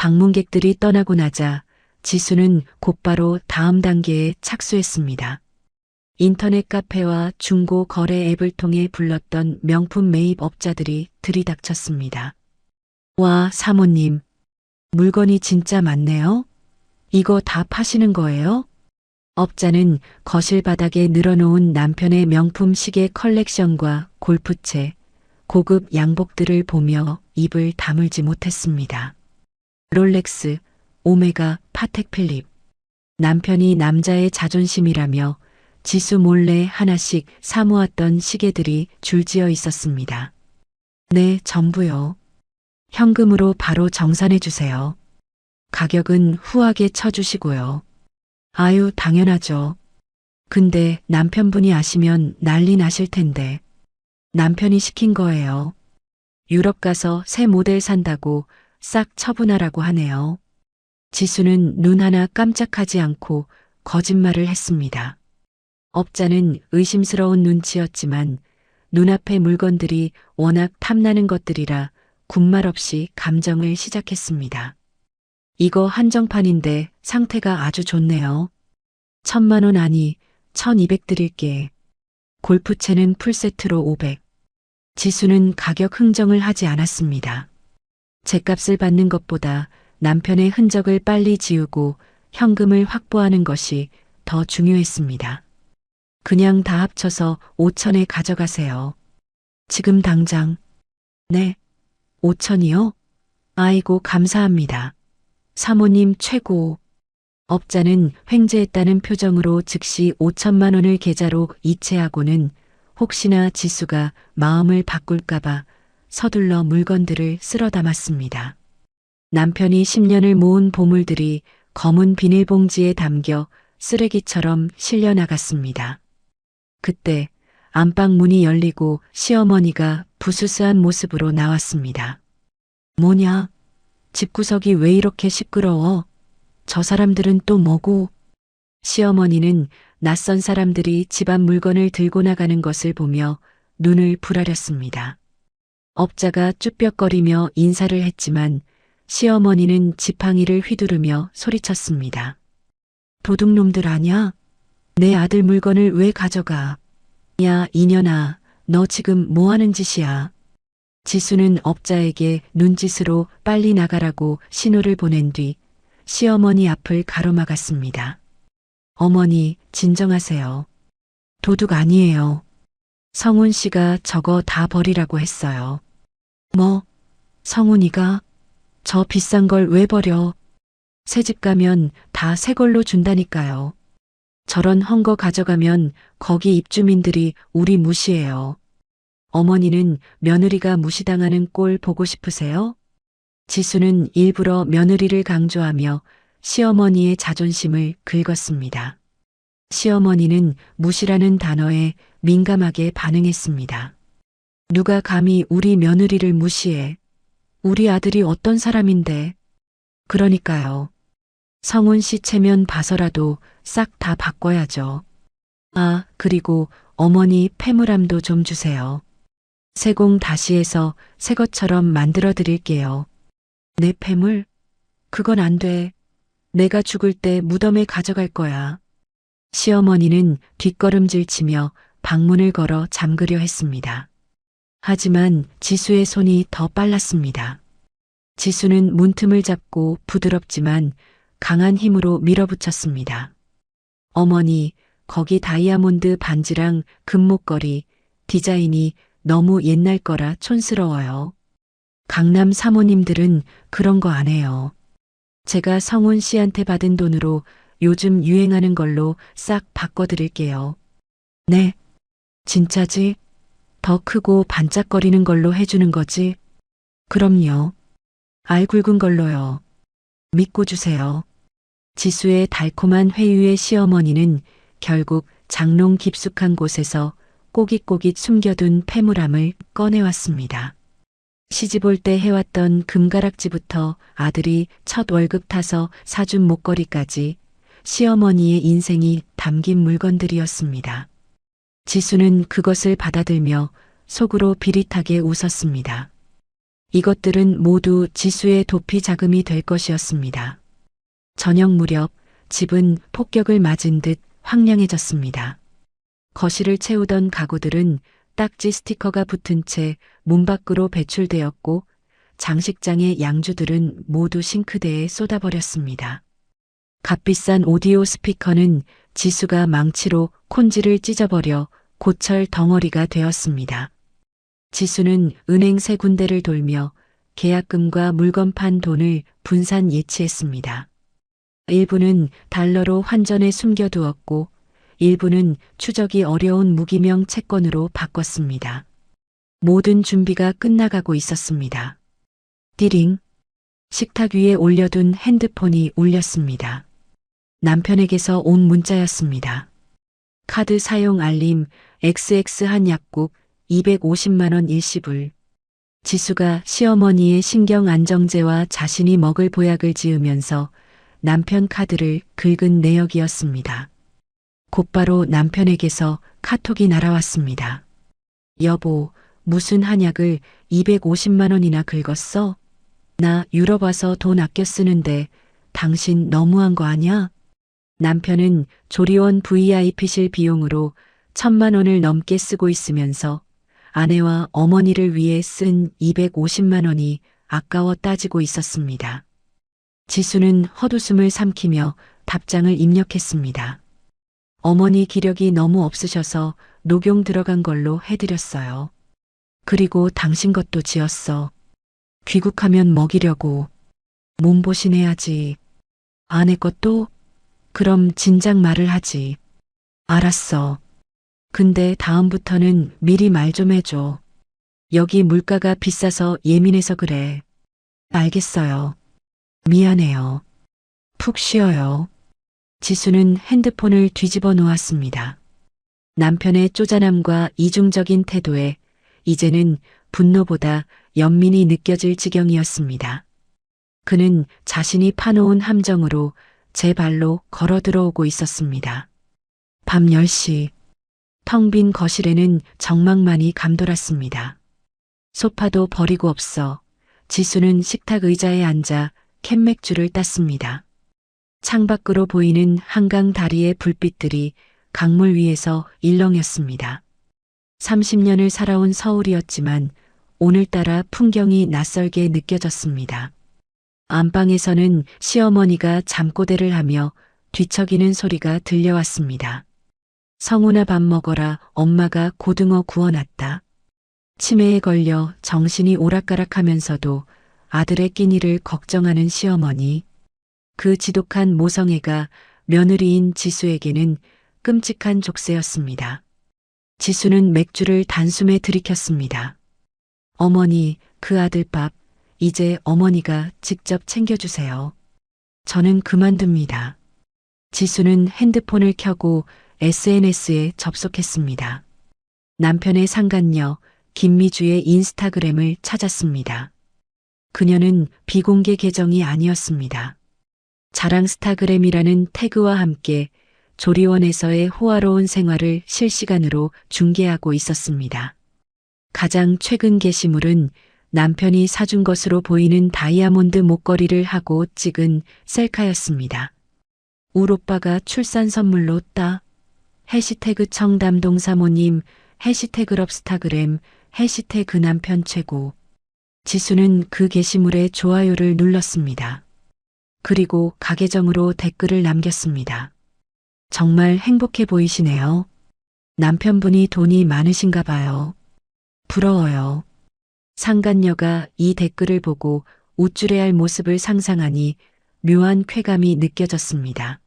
방문객들이 떠나고 나자 지수는 곧바로 다음 단계에 착수했습니다. 인터넷 카페와 중고 거래 앱을 통해 불렀던 명품 매입 업자들이 들이닥쳤습니다. 와, 사모님. 물건이 진짜 많네요. 이거 다 파시는 거예요? 업자는 거실 바닥에 늘어놓은 남편의 명품 시계 컬렉션과 골프채, 고급 양복들을 보며 입을 다물지 못했습니다. 롤렉스, 오메가, 파텍 필립. 남편이 남자의 자존심이라며 지수 몰래 하나씩 사모았던 시계들이 줄지어 있었습니다. 네, 전부요. 현금으로 바로 정산해 주세요. 가격은 후하게 쳐주시고요. 아유, 당연하죠. 근데 남편분이 아시면 난리 나실 텐데. 남편이 시킨 거예요. 유럽 가서 새 모델 산다고 싹 처분하라고 하네요. 지수는 눈 하나 깜짝하지 않고 거짓말을 했습니다. 업자는 의심스러운 눈치였지만 눈앞의 물건들이 워낙 탐나는 것들이라 군말 없이 감정을 시작했습니다. 이거 한정판인데 상태가 아주 좋네요. 1,000만 원 아니 1,200 드릴게. 골프채는 풀세트로 500. 지수는 가격 흥정을 하지 않았습니다. 죗값을 받는 것보다 남편의 흔적을 빨리 지우고 현금을 확보하는 것이 더 중요했습니다. 그냥 다 합쳐서 5,000에 가져가세요. 지금 당장. 네. 5,000이요? 아이고, 감사합니다. 사모님 최고. 업자는 횡재했다는 표정으로 즉시 5,000만 원을 계좌로 이체하고는 혹시나 지수가 마음을 바꿀까봐 서둘러 물건들을 쓸어 담았습니다. 남편이 10년을 모은 보물들이 검은 비닐봉지에 담겨 쓰레기처럼 실려 나갔습니다. 그때 안방 문이 열리고 시어머니가 부스스한 모습으로 나왔습니다. 뭐냐? 집구석이 왜 이렇게 시끄러워? 저 사람들은 또 뭐고? 시어머니는 낯선 사람들이 집안 물건을 들고 나가는 것을 보며 눈을 부라렸습니다. 업자가 쭈뼛거리며 인사를 했지만 시어머니는 지팡이를 휘두르며 소리쳤습니다. 도둑놈들 아냐? 내 아들 물건을 왜 가져가? 야, 이년아, 너 지금 뭐 하는 짓이야? 지수는 업자에게 눈짓으로 빨리 나가라고 신호를 보낸 뒤 시어머니 앞을 가로막았습니다. 어머니, 진정하세요. 도둑 아니에요. 성훈 씨가 저거 다 버리라고 했어요. 뭐? 성훈이가? 저 비싼 걸 왜 버려? 새집 가면 다 새 걸로 준다니까요. 저런 헝거 가져가면 거기 입주민들이 우리 무시해요. 어머니는 며느리가 무시당하는 꼴 보고 싶으세요? 지수는 일부러 며느리를 강조하며 시어머니의 자존심을 긁었습니다. 시어머니는 무시라는 단어에 민감하게 반응했습니다. 누가 감히 우리 며느리를 무시해? 우리 아들이 어떤 사람인데? 그러니까요. 성훈 씨 체면 봐서라도 싹 다 바꿔야죠. 아, 그리고 어머니 패물함도 좀 주세요. 세공 다시 해서 새 것처럼 만들어 드릴게요. 내 패물? 그건 안 돼. 내가 죽을 때 무덤에 가져갈 거야. 시어머니는 뒷걸음질 치며 방문을 걸어 잠그려 했습니다. 하지만 지수의 손이 더 빨랐습니다. 지수는 문틈을 잡고 부드럽지만 강한 힘으로 밀어붙였습니다. 어머니, 거기 다이아몬드 반지랑 금목걸이, 디자인이 너무 옛날 거라 촌스러워요. 강남 사모님들은 그런 거 안 해요. 제가 성훈 씨한테 받은 돈으로 요즘 유행하는 걸로 싹 바꿔드릴게요. 네, 진짜지? 더 크고 반짝거리는 걸로 해주는 거지? 그럼요. 알 굵은 걸로요. 믿고 주세요. 지수의 달콤한 회유의 시어머니는 결국 장롱 깊숙한 곳에서 꼬깃꼬깃 숨겨둔 패물함을 꺼내왔습니다. 시집올 때 해왔던 금가락지부터 아들이 첫 월급 타서 사준 목걸이까지 시어머니의 인생이 담긴 물건들이었습니다. 지수는 그것을 받아들며 속으로 비릿하게 웃었습니다. 이것들은 모두 지수의 도피 자금이 될 것이었습니다. 저녁 무렵 집은 폭격을 맞은 듯 황량해졌습니다. 거실을 채우던 가구들은 딱지 스티커가 붙은 채 문 밖으로 배출되었고 장식장의 양주들은 모두 싱크대에 쏟아버렸습니다. 값비싼 오디오 스피커는 지수가 망치로 콘지를 찢어버려 고철 덩어리가 되었습니다. 지수는 은행 세 군데를 돌며 계약금과 물건 판 돈을 분산 예치했습니다. 일부는 달러로 환전에 숨겨두었고 일부는 추적이 어려운 무기명 채권으로 바꿨습니다. 모든 준비가 끝나가고 있었습니다. 띠링. 식탁 위에 올려둔 핸드폰이 울렸습니다. 남편에게서 온 문자였습니다. 카드 사용 알림 XX 한 약국 250만 원 일시불. 지수가 시어머니의 신경안정제와 자신이 먹을 보약을 지으면서 남편 카드를 긁은 내역이었습니다. 곧바로 남편에게서 카톡이 날아왔습니다. 여보, 무슨 한약을 250만 원이나 긁었어? 나 유럽 와서 돈 아껴 쓰는데 당신 너무한 거 아냐? 남편은 조리원 VIP실 비용으로 1,000만 원을 넘게 쓰고 있으면서 아내와 어머니를 위해 쓴 250만 원이 아까워 따지고 있었습니다. 지수는 헛웃음을 삼키며 답장을 입력했습니다. 어머니 기력이 너무 없으셔서 녹용 들어간 걸로 해드렸어요. 그리고 당신 것도 지었어. 귀국하면 먹이려고. 몸보신해야지. 아내 것도? 그럼 진작 말을 하지. 알았어. 근데 다음부터는 미리 말 좀 해줘. 여기 물가가 비싸서 예민해서 그래. 알겠어요. 미안해요. 푹 쉬어요. 지수는 핸드폰을 뒤집어 놓았습니다. 남편의 쪼잔함과 이중적인 태도에 이제는 분노보다 연민이 느껴질 지경이었습니다. 그는 자신이 파놓은 함정으로 제 발로 걸어 들어오고 있었습니다. 밤 10시. 텅 빈 거실에는 정막만이 감돌았습니다. 소파도 버리고 없어 지수는 식탁 의자에 앉아 캔맥주를 땄습니다. 창밖으로 보이는 한강 다리의 불빛들이 강물 위에서 일렁였습니다. 30년을 살아온 서울이었지만 오늘따라 풍경이 낯설게 느껴졌습니다. 안방에서는 시어머니가 잠꼬대를 하며 뒤척이는 소리가 들려왔습니다. 성훈아 밥 먹어라, 엄마가 고등어 구워놨다. 치매에 걸려 정신이 오락가락하면서도 아들의 끼니를 걱정하는 시어머니. 그 지독한 모성애가 며느리인 지수에게는 끔찍한 족쇄였습니다. 지수는 맥주를 단숨에 들이켰습니다. 어머니, 그 아들 밥, 이제 어머니가 직접 챙겨주세요. 저는 그만둡니다. 지수는 핸드폰을 켜고 SNS에 접속했습니다. 남편의 상간녀 김미주의 인스타그램을 찾았습니다. 그녀는 비공개 계정이 아니었습니다. 자랑 스타그램이라는 태그와 함께 조리원에서의 호화로운 생활을 실시간으로 중계하고 있었습니다. 가장 최근 게시물은 남편이 사준 것으로 보이는 다이아몬드 목걸이를 하고 찍은 셀카였습니다. 울 오빠가 출산 선물로 따. 해시태그 청담동사모님, 해시태그 럽스타그램, 해시태그 남편 최고. 지수는 그 게시물에 좋아요를 눌렀습니다. 그리고 가계정으로 댓글을 남겼습니다. 정말 행복해 보이시네요. 남편분이 돈이 많으신가 봐요. 부러워요. 상간녀가 이 댓글을 보고 우쭐해할 모습을 상상하니 묘한 쾌감이 느껴졌습니다.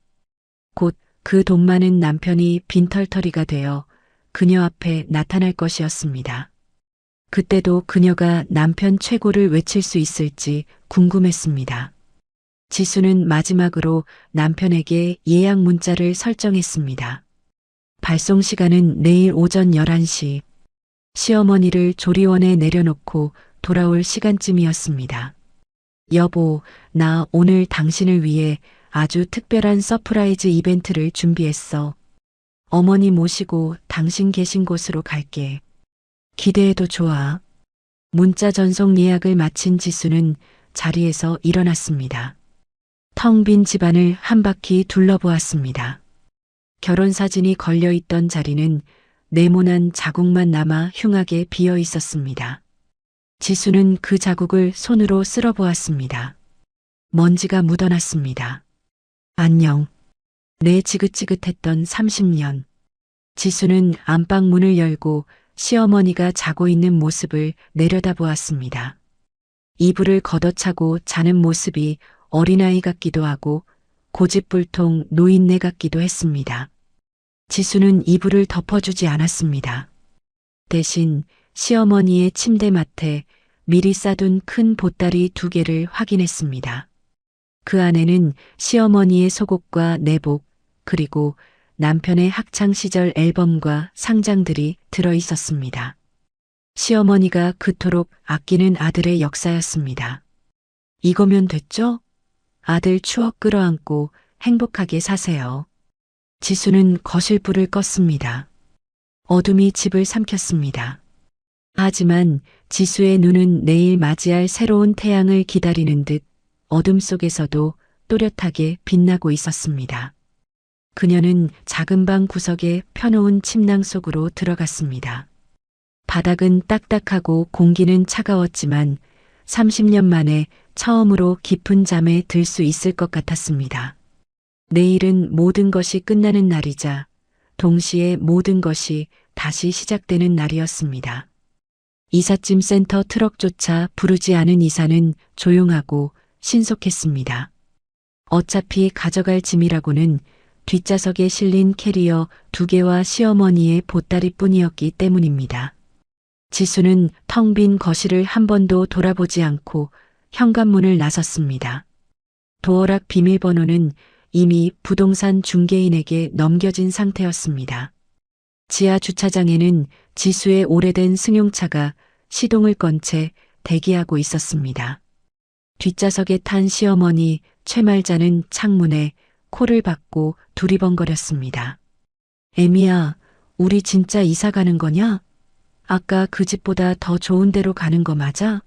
곧 그 돈 많은 남편이 빈털터리가 되어 그녀 앞에 나타날 것이었습니다. 그때도 그녀가 남편 최고를 외칠 수 있을지 궁금했습니다. 지수는 마지막으로 남편에게 예약 문자를 설정했습니다. 발송 시간은 내일 오전 11시. 시어머니를 조리원에 내려놓고 돌아올 시간쯤이었습니다. 여보, 나 오늘 당신을 위해 아주 특별한 서프라이즈 이벤트를 준비했어. 어머니 모시고 당신 계신 곳으로 갈게. 기대해도 좋아. 문자 전송 예약을 마친 지수는 자리에서 일어났습니다. 텅 빈 집안을 한 바퀴 둘러보았습니다. 결혼 사진이 걸려있던 자리는 네모난 자국만 남아 흉하게 비어 있었습니다. 지수는 그 자국을 손으로 쓸어보았습니다. 먼지가 묻어났습니다. 안녕. 내 지긋지긋했던 30년. 지수는 안방 문을 열고 시어머니가 자고 있는 모습을 내려다보았습니다. 이불을 걷어차고 자는 모습이 어린아이 같기도 하고 고집불통 노인네 같기도 했습니다. 지수는 이불을 덮어주지 않았습니다. 대신 시어머니의 침대맡에 미리 싸둔 큰 보따리 2개를 확인했습니다. 그 안에는 시어머니의 속옷과 내복, 그리고 남편의 학창시절 앨범과 상장들이 들어 있었습니다. 시어머니가 그토록 아끼는 아들의 역사였습니다. 이거면 됐죠? 아들 추억 끌어안고 행복하게 사세요. 지수는 거실불을 껐습니다. 어둠이 집을 삼켰습니다. 하지만 지수의 눈은 내일 맞이할 새로운 태양을 기다리는 듯 어둠 속에서도 또렷하게 빛나고 있었습니다. 그녀는 작은 방 구석에 펴놓은 침낭 속으로 들어갔습니다. 바닥은 딱딱하고 공기는 차가웠지만 30년 만에 처음으로 깊은 잠에 들 수 있을 것 같았습니다. 내일은 모든 것이 끝나는 날이자 동시에 모든 것이 다시 시작되는 날이었습니다. 이삿짐 센터 트럭조차 부르지 않은 이사는 조용하고 신속했습니다. 어차피 가져갈 짐이라고는 뒷좌석에 실린 캐리어 2개와 시어머니의 보따리뿐이었기 때문입니다. 지수는 텅 빈 거실을 한 번도 돌아보지 않고 현관문을 나섰습니다. 도어락 비밀번호는 이미 부동산 중개인에게 넘겨진 상태였습니다. 지하 주차장에는 지수의 오래된 승용차가 시동을 건 채 대기하고 있었습니다. 뒷좌석에 탄 시어머니 최말자는 창문에 코를 박고 두리번거렸습니다. 애미야, 우리 진짜 이사 가는 거냐? 아까 그 집보다 더 좋은 데로 가는 거 맞아?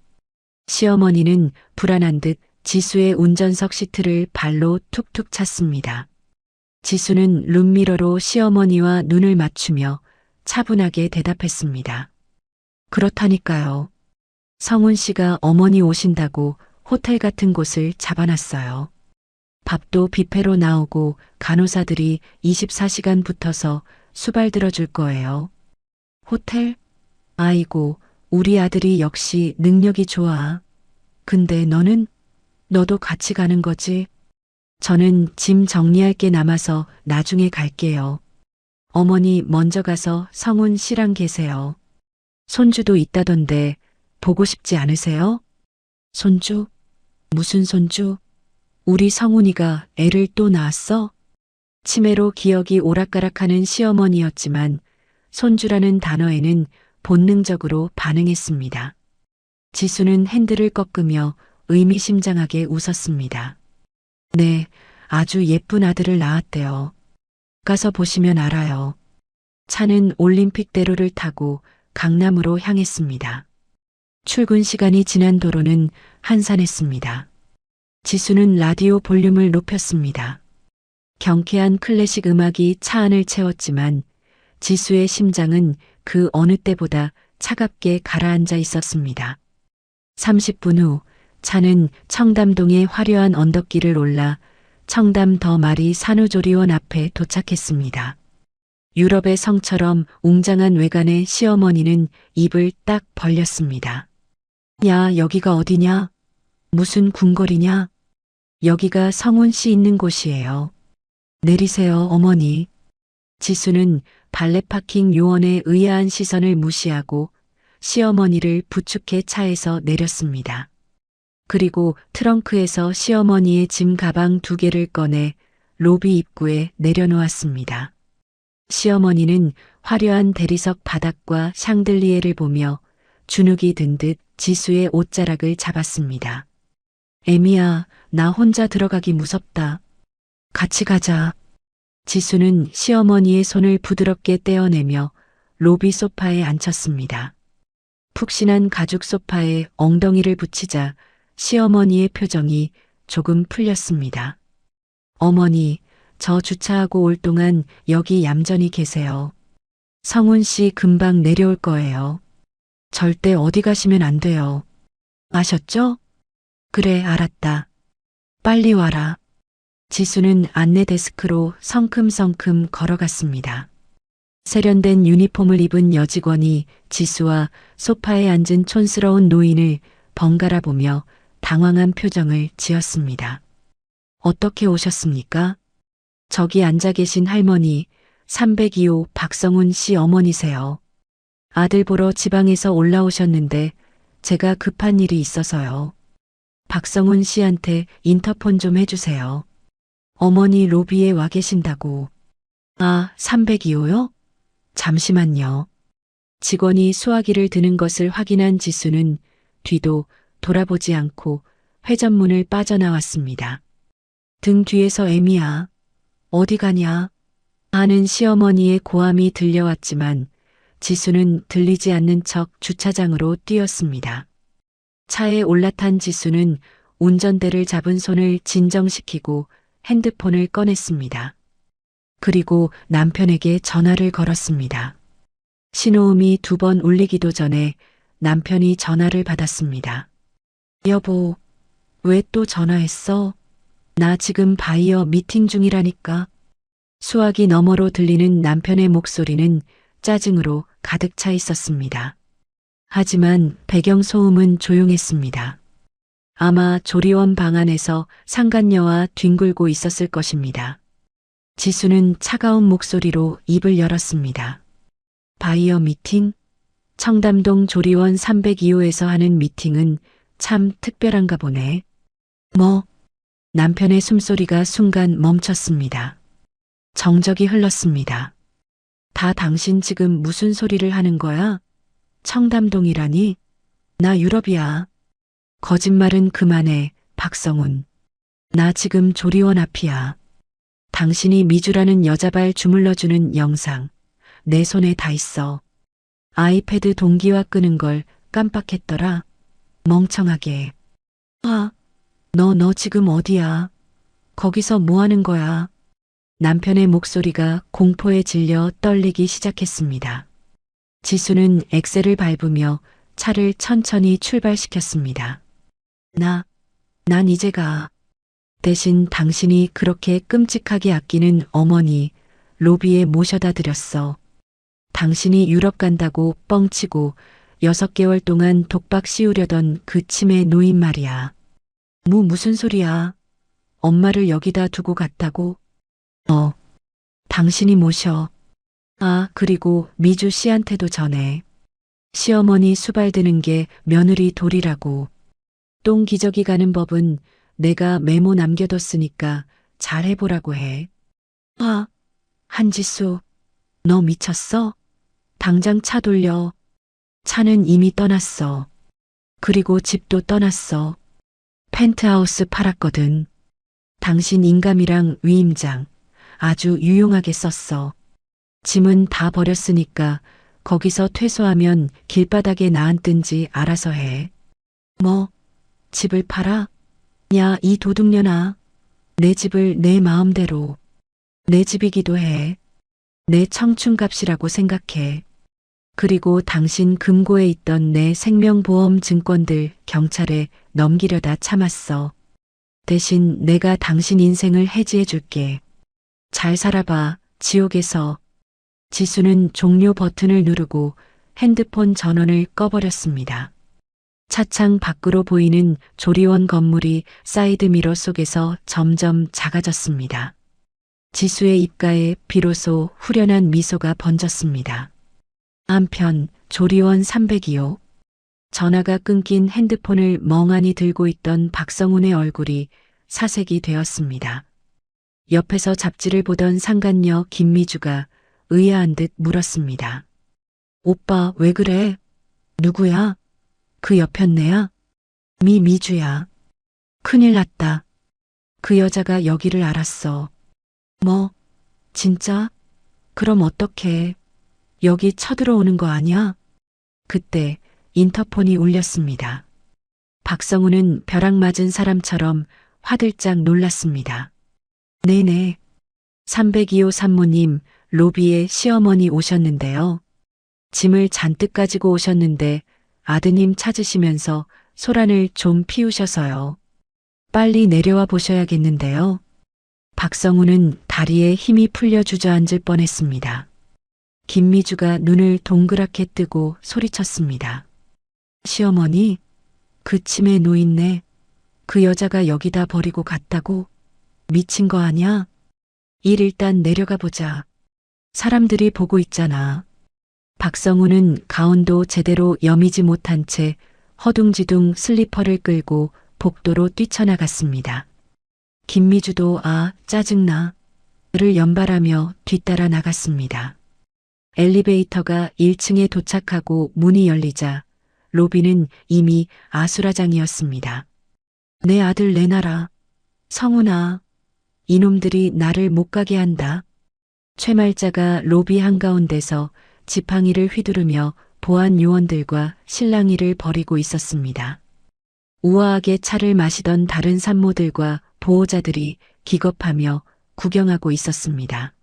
시어머니는 불안한 듯 지수의 운전석 시트를 발로 툭툭 찼습니다. 지수는 룸미러로 시어머니와 눈을 맞추며 차분하게 대답했습니다. 그렇다니까요. 성훈 씨가 어머니 오신다고 호텔 같은 곳을 잡아놨어요. 밥도 뷔페로 나오고 간호사들이 24시간 붙어서 수발 들어줄 거예요. 호텔? 아이고, 우리 아들이 역시 능력이 좋아. 근데 너도 같이 가는 거지? 저는 짐 정리할 게 남아서 나중에 갈게요. 어머니 먼저 가서 성훈 씨랑 계세요. 손주도 있다던데 보고 싶지 않으세요? 손주? 무슨 손주? 우리 성훈이가 애를 또 낳았어? 치매로 기억이 오락가락하는 시어머니였지만 손주라는 단어에는 본능적으로 반응했습니다. 지수는 핸들을 꺾으며 의미심장하게 웃었습니다. 네, 아주 예쁜 아들을 낳았대요. 가서 보시면 알아요. 차는 올림픽대로를 타고 강남으로 향했습니다. 출근 시간이 지난 도로는 한산했습니다. 지수는 라디오 볼륨을 높였습니다. 경쾌한 클래식 음악이 차 안을 채웠지만 지수의 심장은 그 어느 때보다 차갑게 가라앉아 있었습니다. 30분 후 차는 청담동의 화려한 언덕길을 올라 청담 더 마리 산후조리원 앞에 도착했습니다. 유럽의 성처럼 웅장한 외관의 시어머니는 입을 딱 벌렸습니다. 야, 여기가 어디냐? 무슨 궁궐이냐? 여기가 성훈 씨 있는 곳이에요. 내리세요, 어머니. 지수는 발레 파킹 요원의 의아한 시선을 무시하고 시어머니를 부축해 차에서 내렸습니다. 그리고 트렁크에서 시어머니의 짐 가방 2개를 꺼내 로비 입구에 내려놓았습니다. 시어머니는 화려한 대리석 바닥과 샹들리에를 보며 주눅이 든 듯 지수의 옷자락을 잡았습니다. 애미야, 나 혼자 들어가기 무섭다. 같이 가자. 지수는 시어머니의 손을 부드럽게 떼어내며 로비 소파에 앉혔습니다. 푹신한 가죽 소파에 엉덩이를 붙이자 시어머니의 표정이 조금 풀렸습니다. 어머니, 저 주차하고 올 동안 여기 얌전히 계세요. 성훈 씨 금방 내려올 거예요. 절대 어디 가시면 안 돼요. 아셨죠? 그래, 알았다. 빨리 와라. 지수는 안내 데스크로 성큼성큼 걸어갔습니다. 세련된 유니폼을 입은 여직원이 지수와 소파에 앉은 촌스러운 노인을 번갈아 보며 당황한 표정을 지었습니다. 어떻게 오셨습니까? 저기 앉아 계신 할머니 302호 박성훈 씨 어머니세요. 아들 보러 지방에서 올라오셨는데 제가 급한 일이 있어서요. 박성훈 씨한테 인터폰 좀 해주세요. 어머니 로비에 와 계신다고. 아, 302호요? 잠시만요. 직원이 수화기를 드는 것을 확인한 지수는 뒤도 돌아보지 않고 회전문을 빠져나왔습니다. 등 뒤에서 애미야. 어디 가냐? 하는 시어머니의 고함이 들려왔지만 지수는 들리지 않는 척 주차장으로 뛰었습니다. 차에 올라탄 지수는 운전대를 잡은 손을 진정시키고 핸드폰을 꺼냈습니다. 그리고 남편에게 전화를 걸었습니다. 신호음이 2번 울리기도 전에 남편이 전화를 받았습니다. 여보, 왜 또 전화했어? 나 지금 바이어 미팅 중이라니까. 수화기 너머로 들리는 남편의 목소리는 짜증으로 가득 차 있었습니다. 하지만 배경 소음은 조용했습니다. 아마 조리원 방 안에서 상간녀와 뒹굴고 있었을 것입니다. 지수는 차가운 목소리로 입을 열었습니다. 바이어 미팅? 청담동 조리원 302호에서 하는 미팅은 참 특별한가 보네. 뭐? 남편의 숨소리가 순간 멈췄습니다. 정적이 흘렀습니다. 다 당신 지금 무슨 소리를 하는 거야? 청담동이라니? 나 유럽이야. 거짓말은 그만해, 박성훈. 나 지금 조리원 앞이야. 당신이 미주라는 여자발 주물러주는 영상, 내 손에 다 있어. 아이패드 동기화 끄는 걸 깜빡했더라. 멍청하게. 아, 너 지금 어디야? 거기서 뭐 하는 거야? 남편의 목소리가 공포에 질려 떨리기 시작했습니다. 지수는 엑셀을 밟으며 차를 천천히 출발시켰습니다. 난 이제 가. 대신 당신이 그렇게 끔찍하게 아끼는 어머니 로비에 모셔다 드렸어. 당신이 유럽 간다고 뻥치고 6개월 동안 독박 씌우려던 그 치매 노인 말이야. 무슨 소리야. 엄마를 여기다 두고 갔다고? 당신이 모셔. 아, 그리고 미주 씨한테도 전해. 시어머니 수발드는 게 며느리 도리라고. 똥 기저귀 가는 법은 내가 메모 남겨뒀으니까 잘 해보라고 해. 아, 한지수, 너 미쳤어? 당장 차 돌려. 차는 이미 떠났어. 그리고 집도 떠났어. 펜트하우스 팔았거든. 당신 인감이랑 위임장 아주 유용하게 썼어. 짐은 다 버렸으니까 거기서 퇴소하면 길바닥에 나앉든지 알아서 해. 뭐, 집을 팔아? 야, 이 도둑년아. 내 집을 내 마음대로. 내 집이기도 해. 내 청춘값이라고 생각해. 그리고 당신 금고에 있던 내 생명보험 증권들 경찰에 넘기려다 참았어. 대신 내가 당신 인생을 해지해 줄게. 잘 살아봐, 지옥에서. 지수는 종료 버튼을 누르고 핸드폰 전원을 꺼버렸습니다. 차창 밖으로 보이는 조리원 건물이 사이드미러 속에서 점점 작아졌습니다. 지수의 입가에 비로소 후련한 미소가 번졌습니다. 한편 조리원 302호. 전화가 끊긴 핸드폰을 멍하니 들고 있던 박성훈의 얼굴이 사색이 되었습니다. 옆에서 잡지를 보던 상간녀 김미주가 의아한 듯 물었습니다. 오빠 왜 그래? 누구야? 그 여편네야? 미주야. 큰일 났다. 그 여자가 여기를 알았어. 뭐? 진짜? 그럼 어떡해? 여기 쳐들어오는 거 아니야? 그때 인터폰이 울렸습니다. 박성우는 벼락 맞은 사람처럼 화들짝 놀랐습니다. 네네. 302호 산모님, 로비에 시어머니 오셨는데요. 짐을 잔뜩 가지고 오셨는데 아드님 찾으시면서 소란을 좀 피우셔서요. 빨리 내려와 보셔야겠는데요. 박성우는 다리에 힘이 풀려 주저앉을 뻔했습니다. 김미주가 눈을 동그랗게 뜨고 소리쳤습니다. 시어머니, 그 침에 누있네. 그 여자가 여기다 버리고 갔다고? 미친 거 아냐? 일단 내려가 보자. 사람들이 보고 있잖아. 박성우는 가운도 제대로 여미지 못한 채 허둥지둥 슬리퍼를 끌고 복도로 뛰쳐나갔습니다. 김미주도 짜증나. 를 연발하며 뒤따라 나갔습니다. 엘리베이터가 1층에 도착하고 문이 열리자 로비는 이미 아수라장이었습니다. 내 아들 내놔라. 성훈아. 이놈들이 나를 못 가게 한다. 최말자가 로비 한가운데서 지팡이를 휘두르며 보안 요원들과 실랑이를 벌이고 있었습니다. 우아하게 차를 마시던 다른 산모들과 보호자들이 기겁하며 구경하고 있었습니다.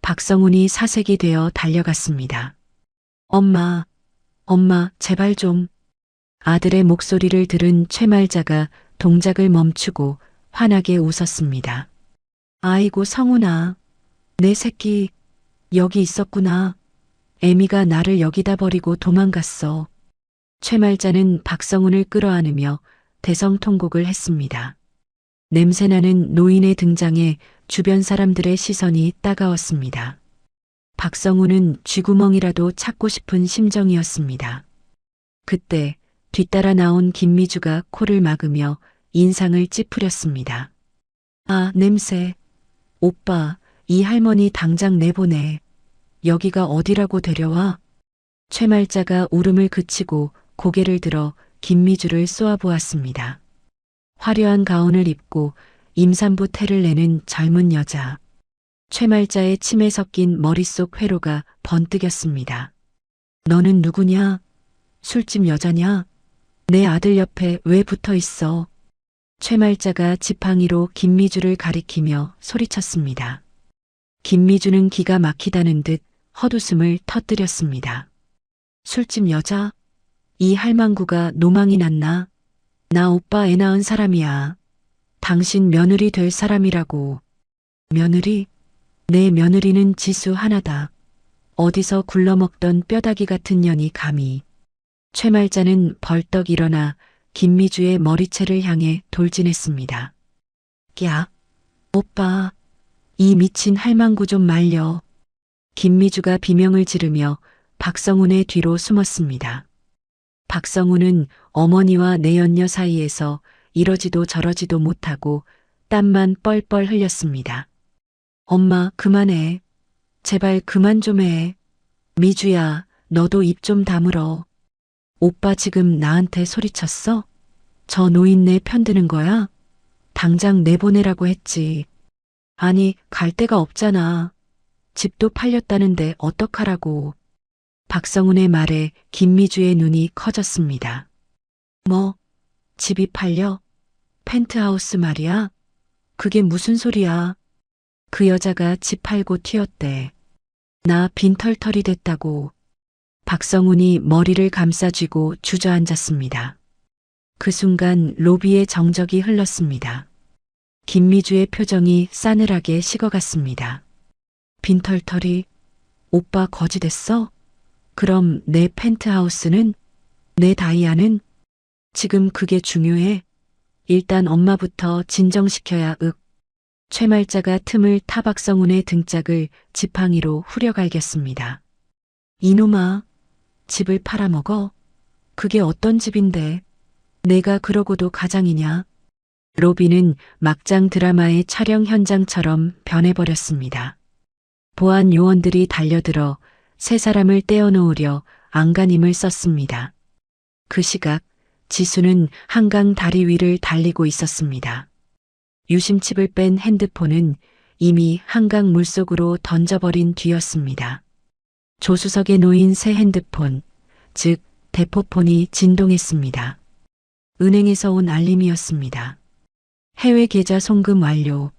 박성훈이 사색이 되어 달려갔습니다. 엄마, 제발 좀. 아들의 목소리를 들은 최말자가 동작을 멈추고 환하게 웃었습니다. 아이고 성훈아, 내 새끼 여기 있었구나. 애미가 나를 여기다 버리고 도망갔어. 최말자는 박성훈을 끌어안으며 대성통곡을 했습니다. 냄새나는 노인의 등장에 주변 사람들의 시선이 따가웠습니다. 박성훈은 쥐구멍이라도 찾고 싶은 심정이었습니다. 그때 뒤따라 나온 김미주가 코를 막으며 인상을 찌푸렸습니다. 냄새. 오빠, 이 할머니 당장 내보내. 여기가 어디라고 데려와? 최말자가 울음을 그치고 고개를 들어 김미주를 쏘아보았습니다. 화려한 가운을 입고 임산부 태를 내는 젊은 여자. 최말자의 침에 섞인 머릿속 회로가 번뜩였습니다. 너는 누구냐? 술집 여자냐? 내 아들 옆에 왜 붙어 있어? 최말자가 지팡이로 김미주를 가리키며 소리쳤습니다. 김미주는 기가 막히다는 듯 헛웃음을 터뜨렸습니다. 술집 여자? 이 할망구가 노망이 났나? 나 오빠 애 낳은 사람이야. 당신 며느리 될 사람이라고. 며느리? 내 며느리는 지수 하나다. 어디서 굴러먹던 뼈다귀 같은 년이 감히. 최말자는 벌떡 일어나 김미주의 머리채를 향해 돌진했습니다. 야, 오빠, 이 미친 할망구 좀 말려. 김미주가 비명을 지르며 박성훈의 뒤로 숨었습니다. 박성훈은 어머니와 내연녀 사이에서 이러지도 저러지도 못하고 땀만 뻘뻘 흘렸습니다. 엄마, 그만해. 제발 그만 좀 해. 미주야, 너도 입 좀 다물어. 오빠 지금 나한테 소리쳤어? 저 노인네 편드는 거야? 당장 내보내라고 했지. 아니, 갈 데가 없잖아. 집도 팔렸다는데 어떡하라고. 박성훈의 말에 김미주의 눈이 커졌습니다. 뭐, 집이 팔려? 펜트하우스 말이야? 그게 무슨 소리야? 그 여자가 집 팔고 튀었대. 나 빈털털이 됐다고. 박성훈이 머리를 감싸쥐고 주저앉았습니다. 그 순간 로비의 정적이 흘렀습니다. 김미주의 표정이 싸늘하게 식어갔습니다. 빈털털이? 오빠 거지 됐어? 그럼 내 펜트하우스는? 내 다이아는? 지금 그게 중요해? 일단 엄마부터 진정시켜야 최말자가 틈을 타 박성훈의 등짝을 지팡이로 후려갈겼습니다. 이놈아, 집을 팔아먹어? 그게 어떤 집인데? 내가 그러고도 가장이냐? 로비는 막장 드라마의 촬영 현장처럼 변해버렸습니다. 보안 요원들이 달려들어 세 사람을 떼어놓으려 안간힘을 썼습니다. 그 시각 지수는 한강 다리 위를 달리고 있었습니다. 유심칩을 뺀 핸드폰은 이미 한강 물속으로 던져버린 뒤였습니다. 조수석에 놓인 새 핸드폰, 즉 대포폰이 진동했습니다. 은행에서 온 알림이었습니다. 해외 계좌 송금 완료.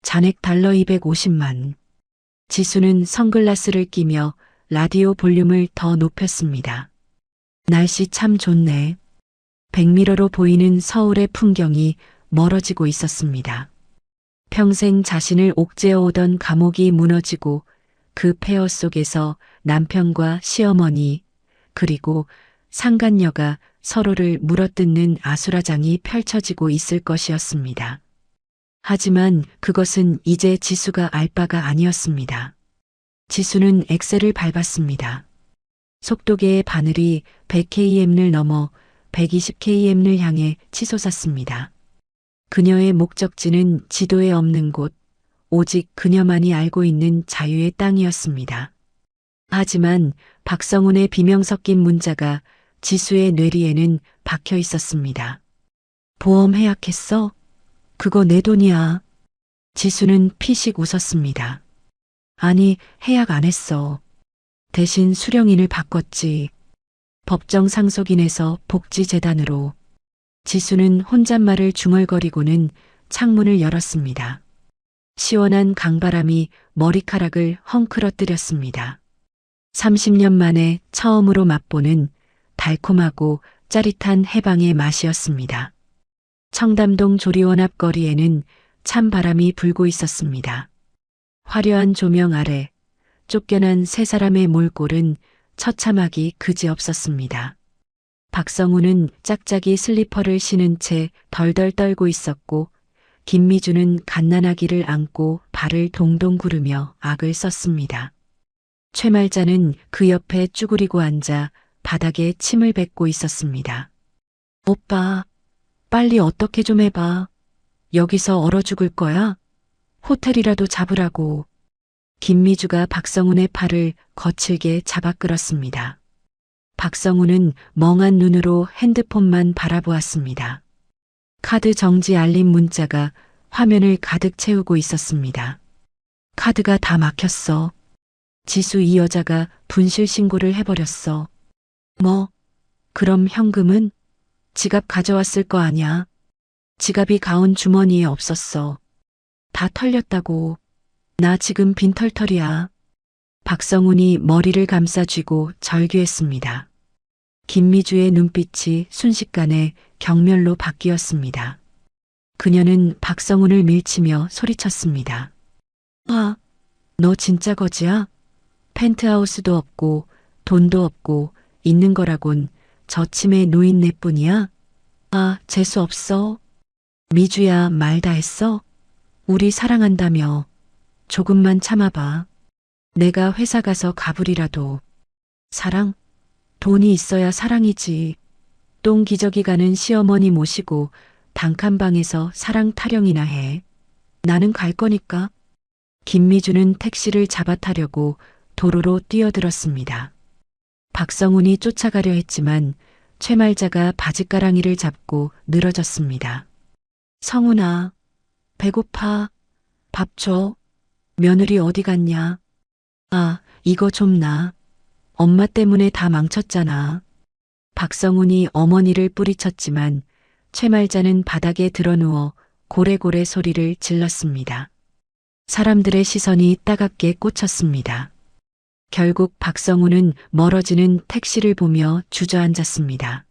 잔액 달러 250만. 지수는 선글라스를 끼며 라디오 볼륨을 더 높였습니다. 날씨 참 좋네. 백미러로 보이는 서울의 풍경이 멀어지고 있었습니다. 평생 자신을 옥죄어 오던 감옥이 무너지고 그 폐허 속에서 남편과 시어머니 그리고 상간녀가 서로를 물어뜯는 아수라장이 펼쳐지고 있을 것이었습니다. 하지만 그것은 이제 지수가 알 바가 아니었습니다. 지수는 엑셀을 밟았습니다. 속도계의 바늘이 100km를 넘어 120km를 향해 치솟았습니다. 그녀의 목적지는 지도에 없는 곳, 오직 그녀만이 알고 있는 자유의 땅이었습니다. 하지만 박성훈의 비명 섞인 문자가 지수의 뇌리에는 박혀 있었습니다. 보험 해약했어? 그거 내 돈이야. 지수는 피식 웃었습니다. 아니, 해약 안 했어. 대신 수령인을 바꿨지. 법정 상속인에서 복지재단으로. 지수는 혼잣말을 중얼거리고는 창문을 열었습니다. 시원한 강바람이 머리카락을 헝클어뜨렸습니다. 30년 만에 처음으로 맛보는 달콤하고 짜릿한 해방의 맛이었습니다. 청담동 조리원 앞 거리에는 찬바람이 불고 있었습니다. 화려한 조명 아래 쫓겨난 세 사람의 몰골은 처참하기 그지없었습니다. 박성우는 짝짝이 슬리퍼를 신은 채 덜덜 떨고 있었고 김미주는 갓난아기를 안고 발을 동동 구르며 악을 썼습니다. 최말자는 그 옆에 쭈그리고 앉아 바닥에 침을 뱉고 있었습니다. 오빠, 빨리 어떻게 좀 해봐. 여기서 얼어 죽을 거야? 호텔이라도 잡으라고. 김미주가 박성훈의 팔을 거칠게 잡아 끌었습니다. 박성훈은 멍한 눈으로 핸드폰만 바라보았습니다. 카드 정지 알림 문자가 화면을 가득 채우고 있었습니다. 카드가 다 막혔어. 지수 이 여자가 분실 신고를 해버렸어. 뭐? 그럼 현금은? 지갑 가져왔을 거 아냐? 지갑이 가운 주머니에 없었어. 다 털렸다고. 나 지금 빈털털이야. 박성훈이 머리를 감싸쥐고 절규했습니다. 김미주의 눈빛이 순식간에 경멸로 바뀌었습니다. 그녀는 박성훈을 밀치며 소리쳤습니다. 아, 너 진짜 거지야? 펜트하우스도 없고 돈도 없고 있는 거라곤 저침의 노인네뿐이야? 아, 재수 없어. 미주야, 말 다 했어? 우리 사랑한다며. 조금만 참아봐. 내가 회사 가서 가불이라도. 사랑? 돈이 있어야 사랑이지. 똥 기저귀 가는 시어머니 모시고 단칸방에서 사랑 타령이나 해. 나는 갈 거니까. 김미주는 택시를 잡아 타려고 도로로 뛰어들었습니다. 박성훈이 쫓아가려 했지만 최말자가 바짓가랑이를 잡고 늘어졌습니다. 성훈아, 배고파. 밥 줘. 며느리 어디 갔냐? 아, 이거 좀 놔. 엄마 때문에 다 망쳤잖아. 박성훈이 어머니를 뿌리쳤지만 최말자는 바닥에 드러누워 고래고래 소리를 질렀습니다. 사람들의 시선이 따갑게 꽂혔습니다. 결국 박성훈은 멀어지는 택시를 보며 주저앉았습니다.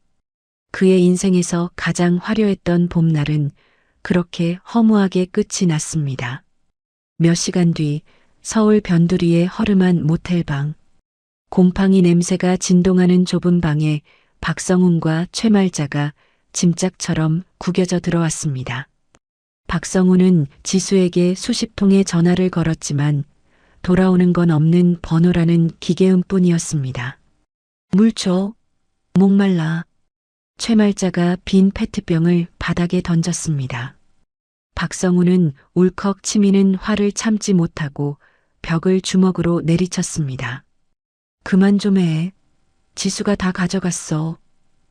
그의 인생에서 가장 화려했던 봄날은 그렇게 허무하게 끝이 났습니다. 몇 시간 뒤 서울 변두리의 허름한 모텔방. 곰팡이 냄새가 진동하는 좁은 방에 박성훈과 최말자가 짐짝처럼 구겨져 들어왔습니다. 박성훈은 지수에게 수십 통의 전화를 걸었지만 돌아오는 건 없는 번호라는 기계음뿐이었습니다. 물 줘. 목말라. 최말자가 빈 페트병을 바닥에 던졌습니다. 박성훈은 울컥 치미는 화를 참지 못하고 벽을 주먹으로 내리쳤습니다. 그만 좀 해. 지수가 다 가져갔어.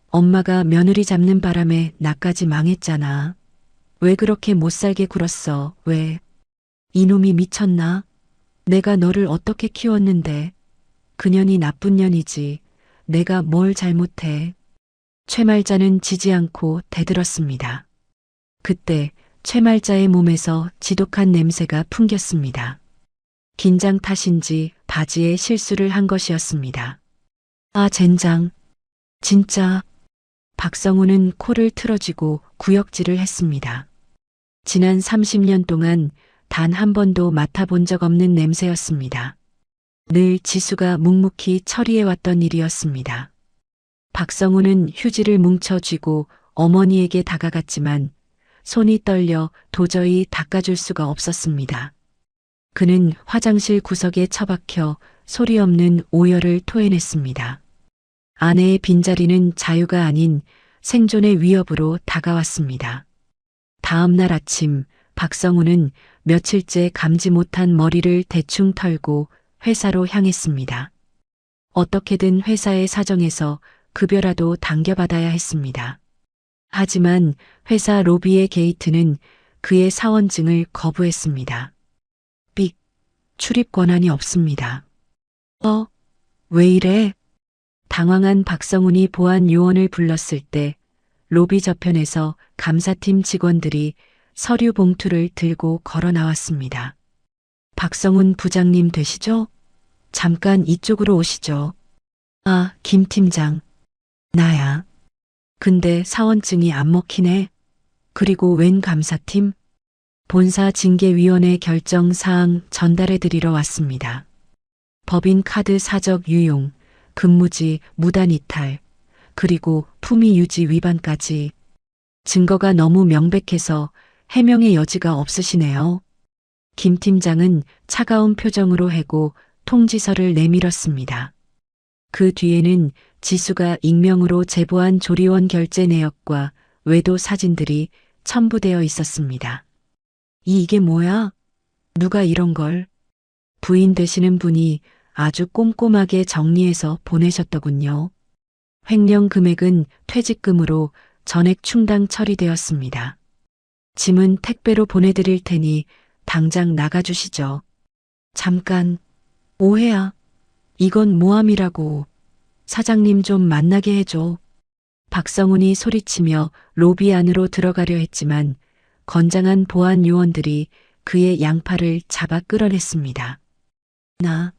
엄마가 며느리 잡는 바람에 나까지 망했잖아. 왜 그렇게 못살게 굴었어? 왜? 이놈이 미쳤나? 내가 너를 어떻게 키웠는데. 그년이 나쁜 년이지. 내가 뭘 잘못해? 최말자는 지지 않고 대들었습니다. 그때 최말자의 몸에서 지독한 냄새가 풍겼습니다. 긴장 탓인지 바지에 실수를 한 것이었습니다. 아, 젠장. 진짜. 박성우는 코를 틀어쥐고 구역질을 했습니다. 지난 30년 동안 단 한 번도 맡아본 적 없는 냄새였습니다. 늘 지수가 묵묵히 처리해왔던 일이었습니다. 박성우는 휴지를 뭉쳐쥐고 어머니에게 다가갔지만 손이 떨려 도저히 닦아줄 수가 없었습니다. 그는 화장실 구석에 처박혀 소리 없는 오열을 토해냈습니다. 아내의 빈자리는 자유가 아닌 생존의 위협으로 다가왔습니다. 다음 날 아침 박성우는 며칠째 감지 못한 머리를 대충 털고 회사로 향했습니다. 어떻게든 회사의 사정에서 급여라도 당겨받아야 했습니다. 하지만 회사 로비의 게이트는 그의 사원증을 거부했습니다. 삑, 출입 권한이 없습니다. 왜 이래? 당황한 박성훈이 보안 요원을 불렀을 때 로비 저편에서 감사팀 직원들이 서류 봉투를 들고 걸어 나왔습니다. 박성훈 부장님 되시죠? 잠깐 이쪽으로 오시죠. 아, 김 팀장. 나야. 근데 사원증이 안 먹히네. 그리고 웬 감사팀? 본사 징계위원회 결정 사항 전달해 드리러 왔습니다. 법인 카드 사적 유용, 근무지 무단 이탈, 그리고 품위 유지 위반까지. 증거가 너무 명백해서 해명의 여지가 없으시네요. 김 팀장은 차가운 표정으로 해고 통지서를 내밀었습니다. 그 뒤에는 지수가 익명으로 제보한 조리원 결제 내역과 외도 사진들이 첨부되어 있었습니다. 이게 뭐야? 누가 이런 걸? 부인 되시는 분이 아주 꼼꼼하게 정리해서 보내셨더군요. 횡령 금액은 퇴직금으로 전액 충당 처리되었습니다. 짐은 택배로 보내드릴 테니 당장 나가주시죠. 잠깐, 오해야. 이건 모함이라고. 사장님 좀 만나게 해줘. 박성훈이 소리치며 로비 안으로 들어가려 했지만 건장한 보안 요원들이 그의 양팔을 잡아 끌어냈습니다. 나,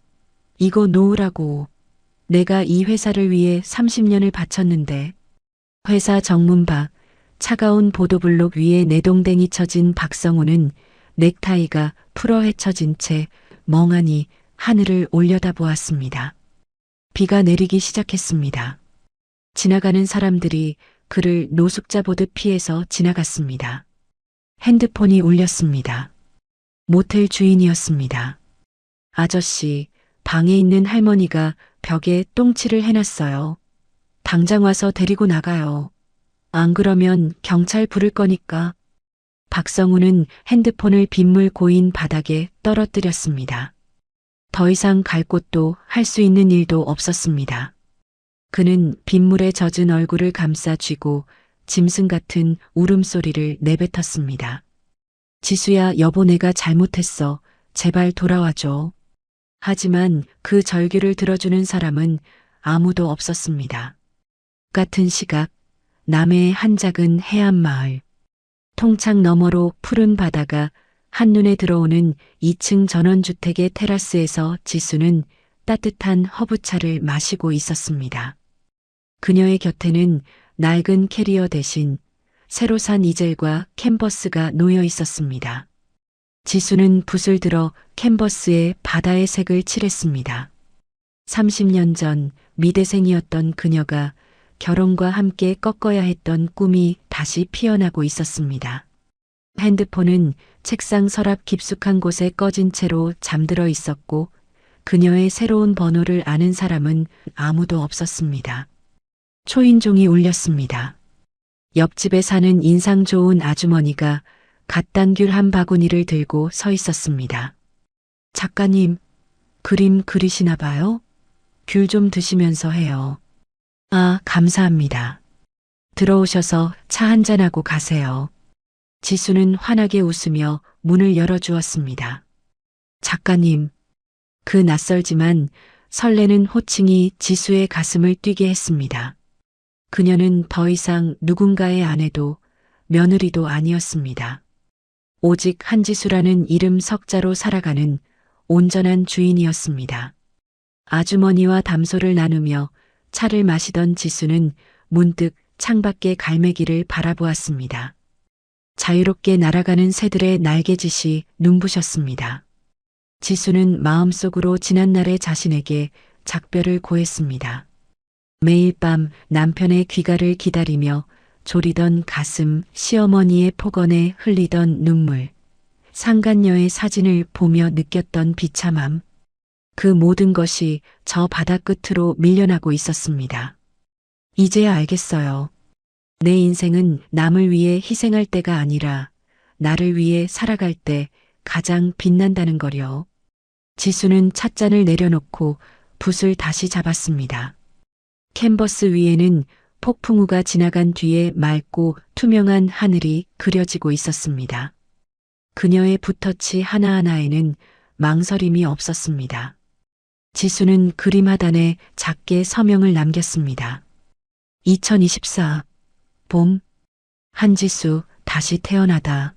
이거 놓으라고. 내가 이 회사를 위해 30년을 바쳤는데. 회사 정문 밖 차가운 보도블록 위에 내동댕이 쳐진 박성우는 넥타이가 풀어 헤쳐진 채 멍하니 하늘을 올려다보았습니다. 비가 내리기 시작했습니다. 지나가는 사람들이 그를 노숙자 보듯 피해서 지나갔습니다. 핸드폰이 울렸습니다. 모텔 주인이었습니다. 아저씨, 방에 있는 할머니가 벽에 똥칠을 해놨어요. 당장 와서 데리고 나가요. 안 그러면 경찰 부를 거니까. 박성우는 핸드폰을 빗물 고인 바닥에 떨어뜨렸습니다. 더 이상 갈 곳도 할 수 있는 일도 없었습니다. 그는 빗물에 젖은 얼굴을 감싸 쥐고 짐승 같은 울음소리를 내뱉었습니다. 지수야, 여보, 내가 잘못했어. 제발 돌아와줘. 하지만 그 절규를 들어주는 사람은 아무도 없었습니다. 같은 시각 남해의 한 작은 해안 마을. 통창 너머로 푸른 바다가 한눈에 들어오는 2층 전원주택의 테라스에서 지수는 따뜻한 허브차를 마시고 있었습니다. 그녀의 곁에는 낡은 캐리어 대신 새로 산 이젤과 캔버스가 놓여 있었습니다. 지수는 붓을 들어 캔버스에 바다의 색을 칠했습니다. 30년 전 미대생이었던 그녀가 결혼과 함께 꺾어야 했던 꿈이 다시 피어나고 있었습니다. 핸드폰은 책상 서랍 깊숙한 곳에 꺼진 채로 잠들어 있었고 그녀의 새로운 번호를 아는 사람은 아무도 없었습니다. 초인종이 울렸습니다. 옆집에 사는 인상 좋은 아주머니가 갓단 귤 한 바구니를 들고 서 있었습니다. 작가님, 그림 그리시나 봐요? 귤 좀 드시면서 해요. 아, 감사합니다. 들어오셔서 차 한잔하고 가세요. 지수는 환하게 웃으며 문을 열어주었습니다. 작가님, 그 낯설지만 설레는 호칭이 지수의 가슴을 뛰게 했습니다. 그녀는 더 이상 누군가의 아내도 며느리도 아니었습니다. 오직 한지수라는 이름 석자로 살아가는 온전한 주인이었습니다. 아주머니와 담소를 나누며 차를 마시던 지수는 문득 창밖의 갈매기를 바라보았습니다. 자유롭게 날아가는 새들의 날개짓이 눈부셨습니다. 지수는 마음속으로 지난날의 자신에게 작별을 고했습니다. 매일 밤 남편의 귀가를 기다리며 졸이던 가슴, 시어머니의 폭언에 흘리던 눈물, 상간녀의 사진을 보며 느꼈던 비참함, 그 모든 것이 저 바다 끝으로 밀려나고 있었습니다. 이제야 알겠어요. 내 인생은 남을 위해 희생할 때가 아니라 나를 위해 살아갈 때 가장 빛난다는 거려. 지수는 찻잔을 내려놓고 붓을 다시 잡았습니다. 캔버스 위에는 폭풍우가 지나간 뒤에 맑고 투명한 하늘이 그려지고 있었습니다. 그녀의 붓터치 하나하나에는 망설임이 없었습니다. 지수는 그림 하단에 작게 서명을 남겼습니다. 2024 봄, 한지수 다시 태어나다.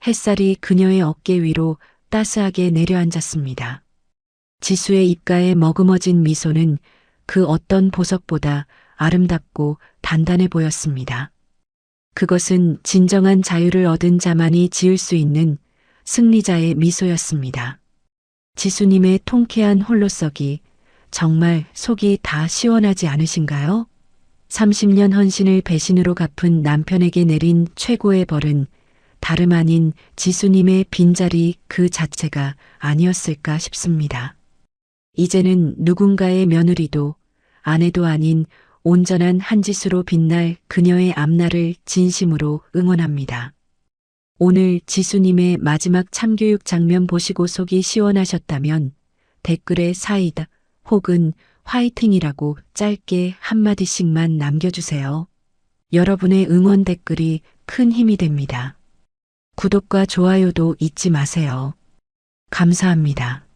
햇살이 그녀의 어깨 위로 따스하게 내려앉았습니다. 지수의 입가에 머금어진 미소는 그 어떤 보석보다 아름답고 단단해 보였습니다. 그것은 진정한 자유를 얻은 자만이 지을 수 있는 승리자의 미소였습니다. 지수님의 통쾌한 홀로서기, 정말 속이 다 시원하지 않으신가요? 30년 헌신을 배신으로 갚은 남편에게 내린 최고의 벌은 다름 아닌 지수님의 빈자리 그 자체가 아니었을까 싶습니다. 이제는 누군가의 며느리도 아내도 아닌 온전한 한지수로 빛날 그녀의 앞날을 진심으로 응원합니다. 오늘 지수님의 마지막 참교육 장면 보시고 속이 시원하셨다면 댓글에 사이다 혹은 화이팅이라고 짧게 한마디씩만 남겨주세요. 여러분의 응원 댓글이 큰 힘이 됩니다. 구독과 좋아요도 잊지 마세요. 감사합니다.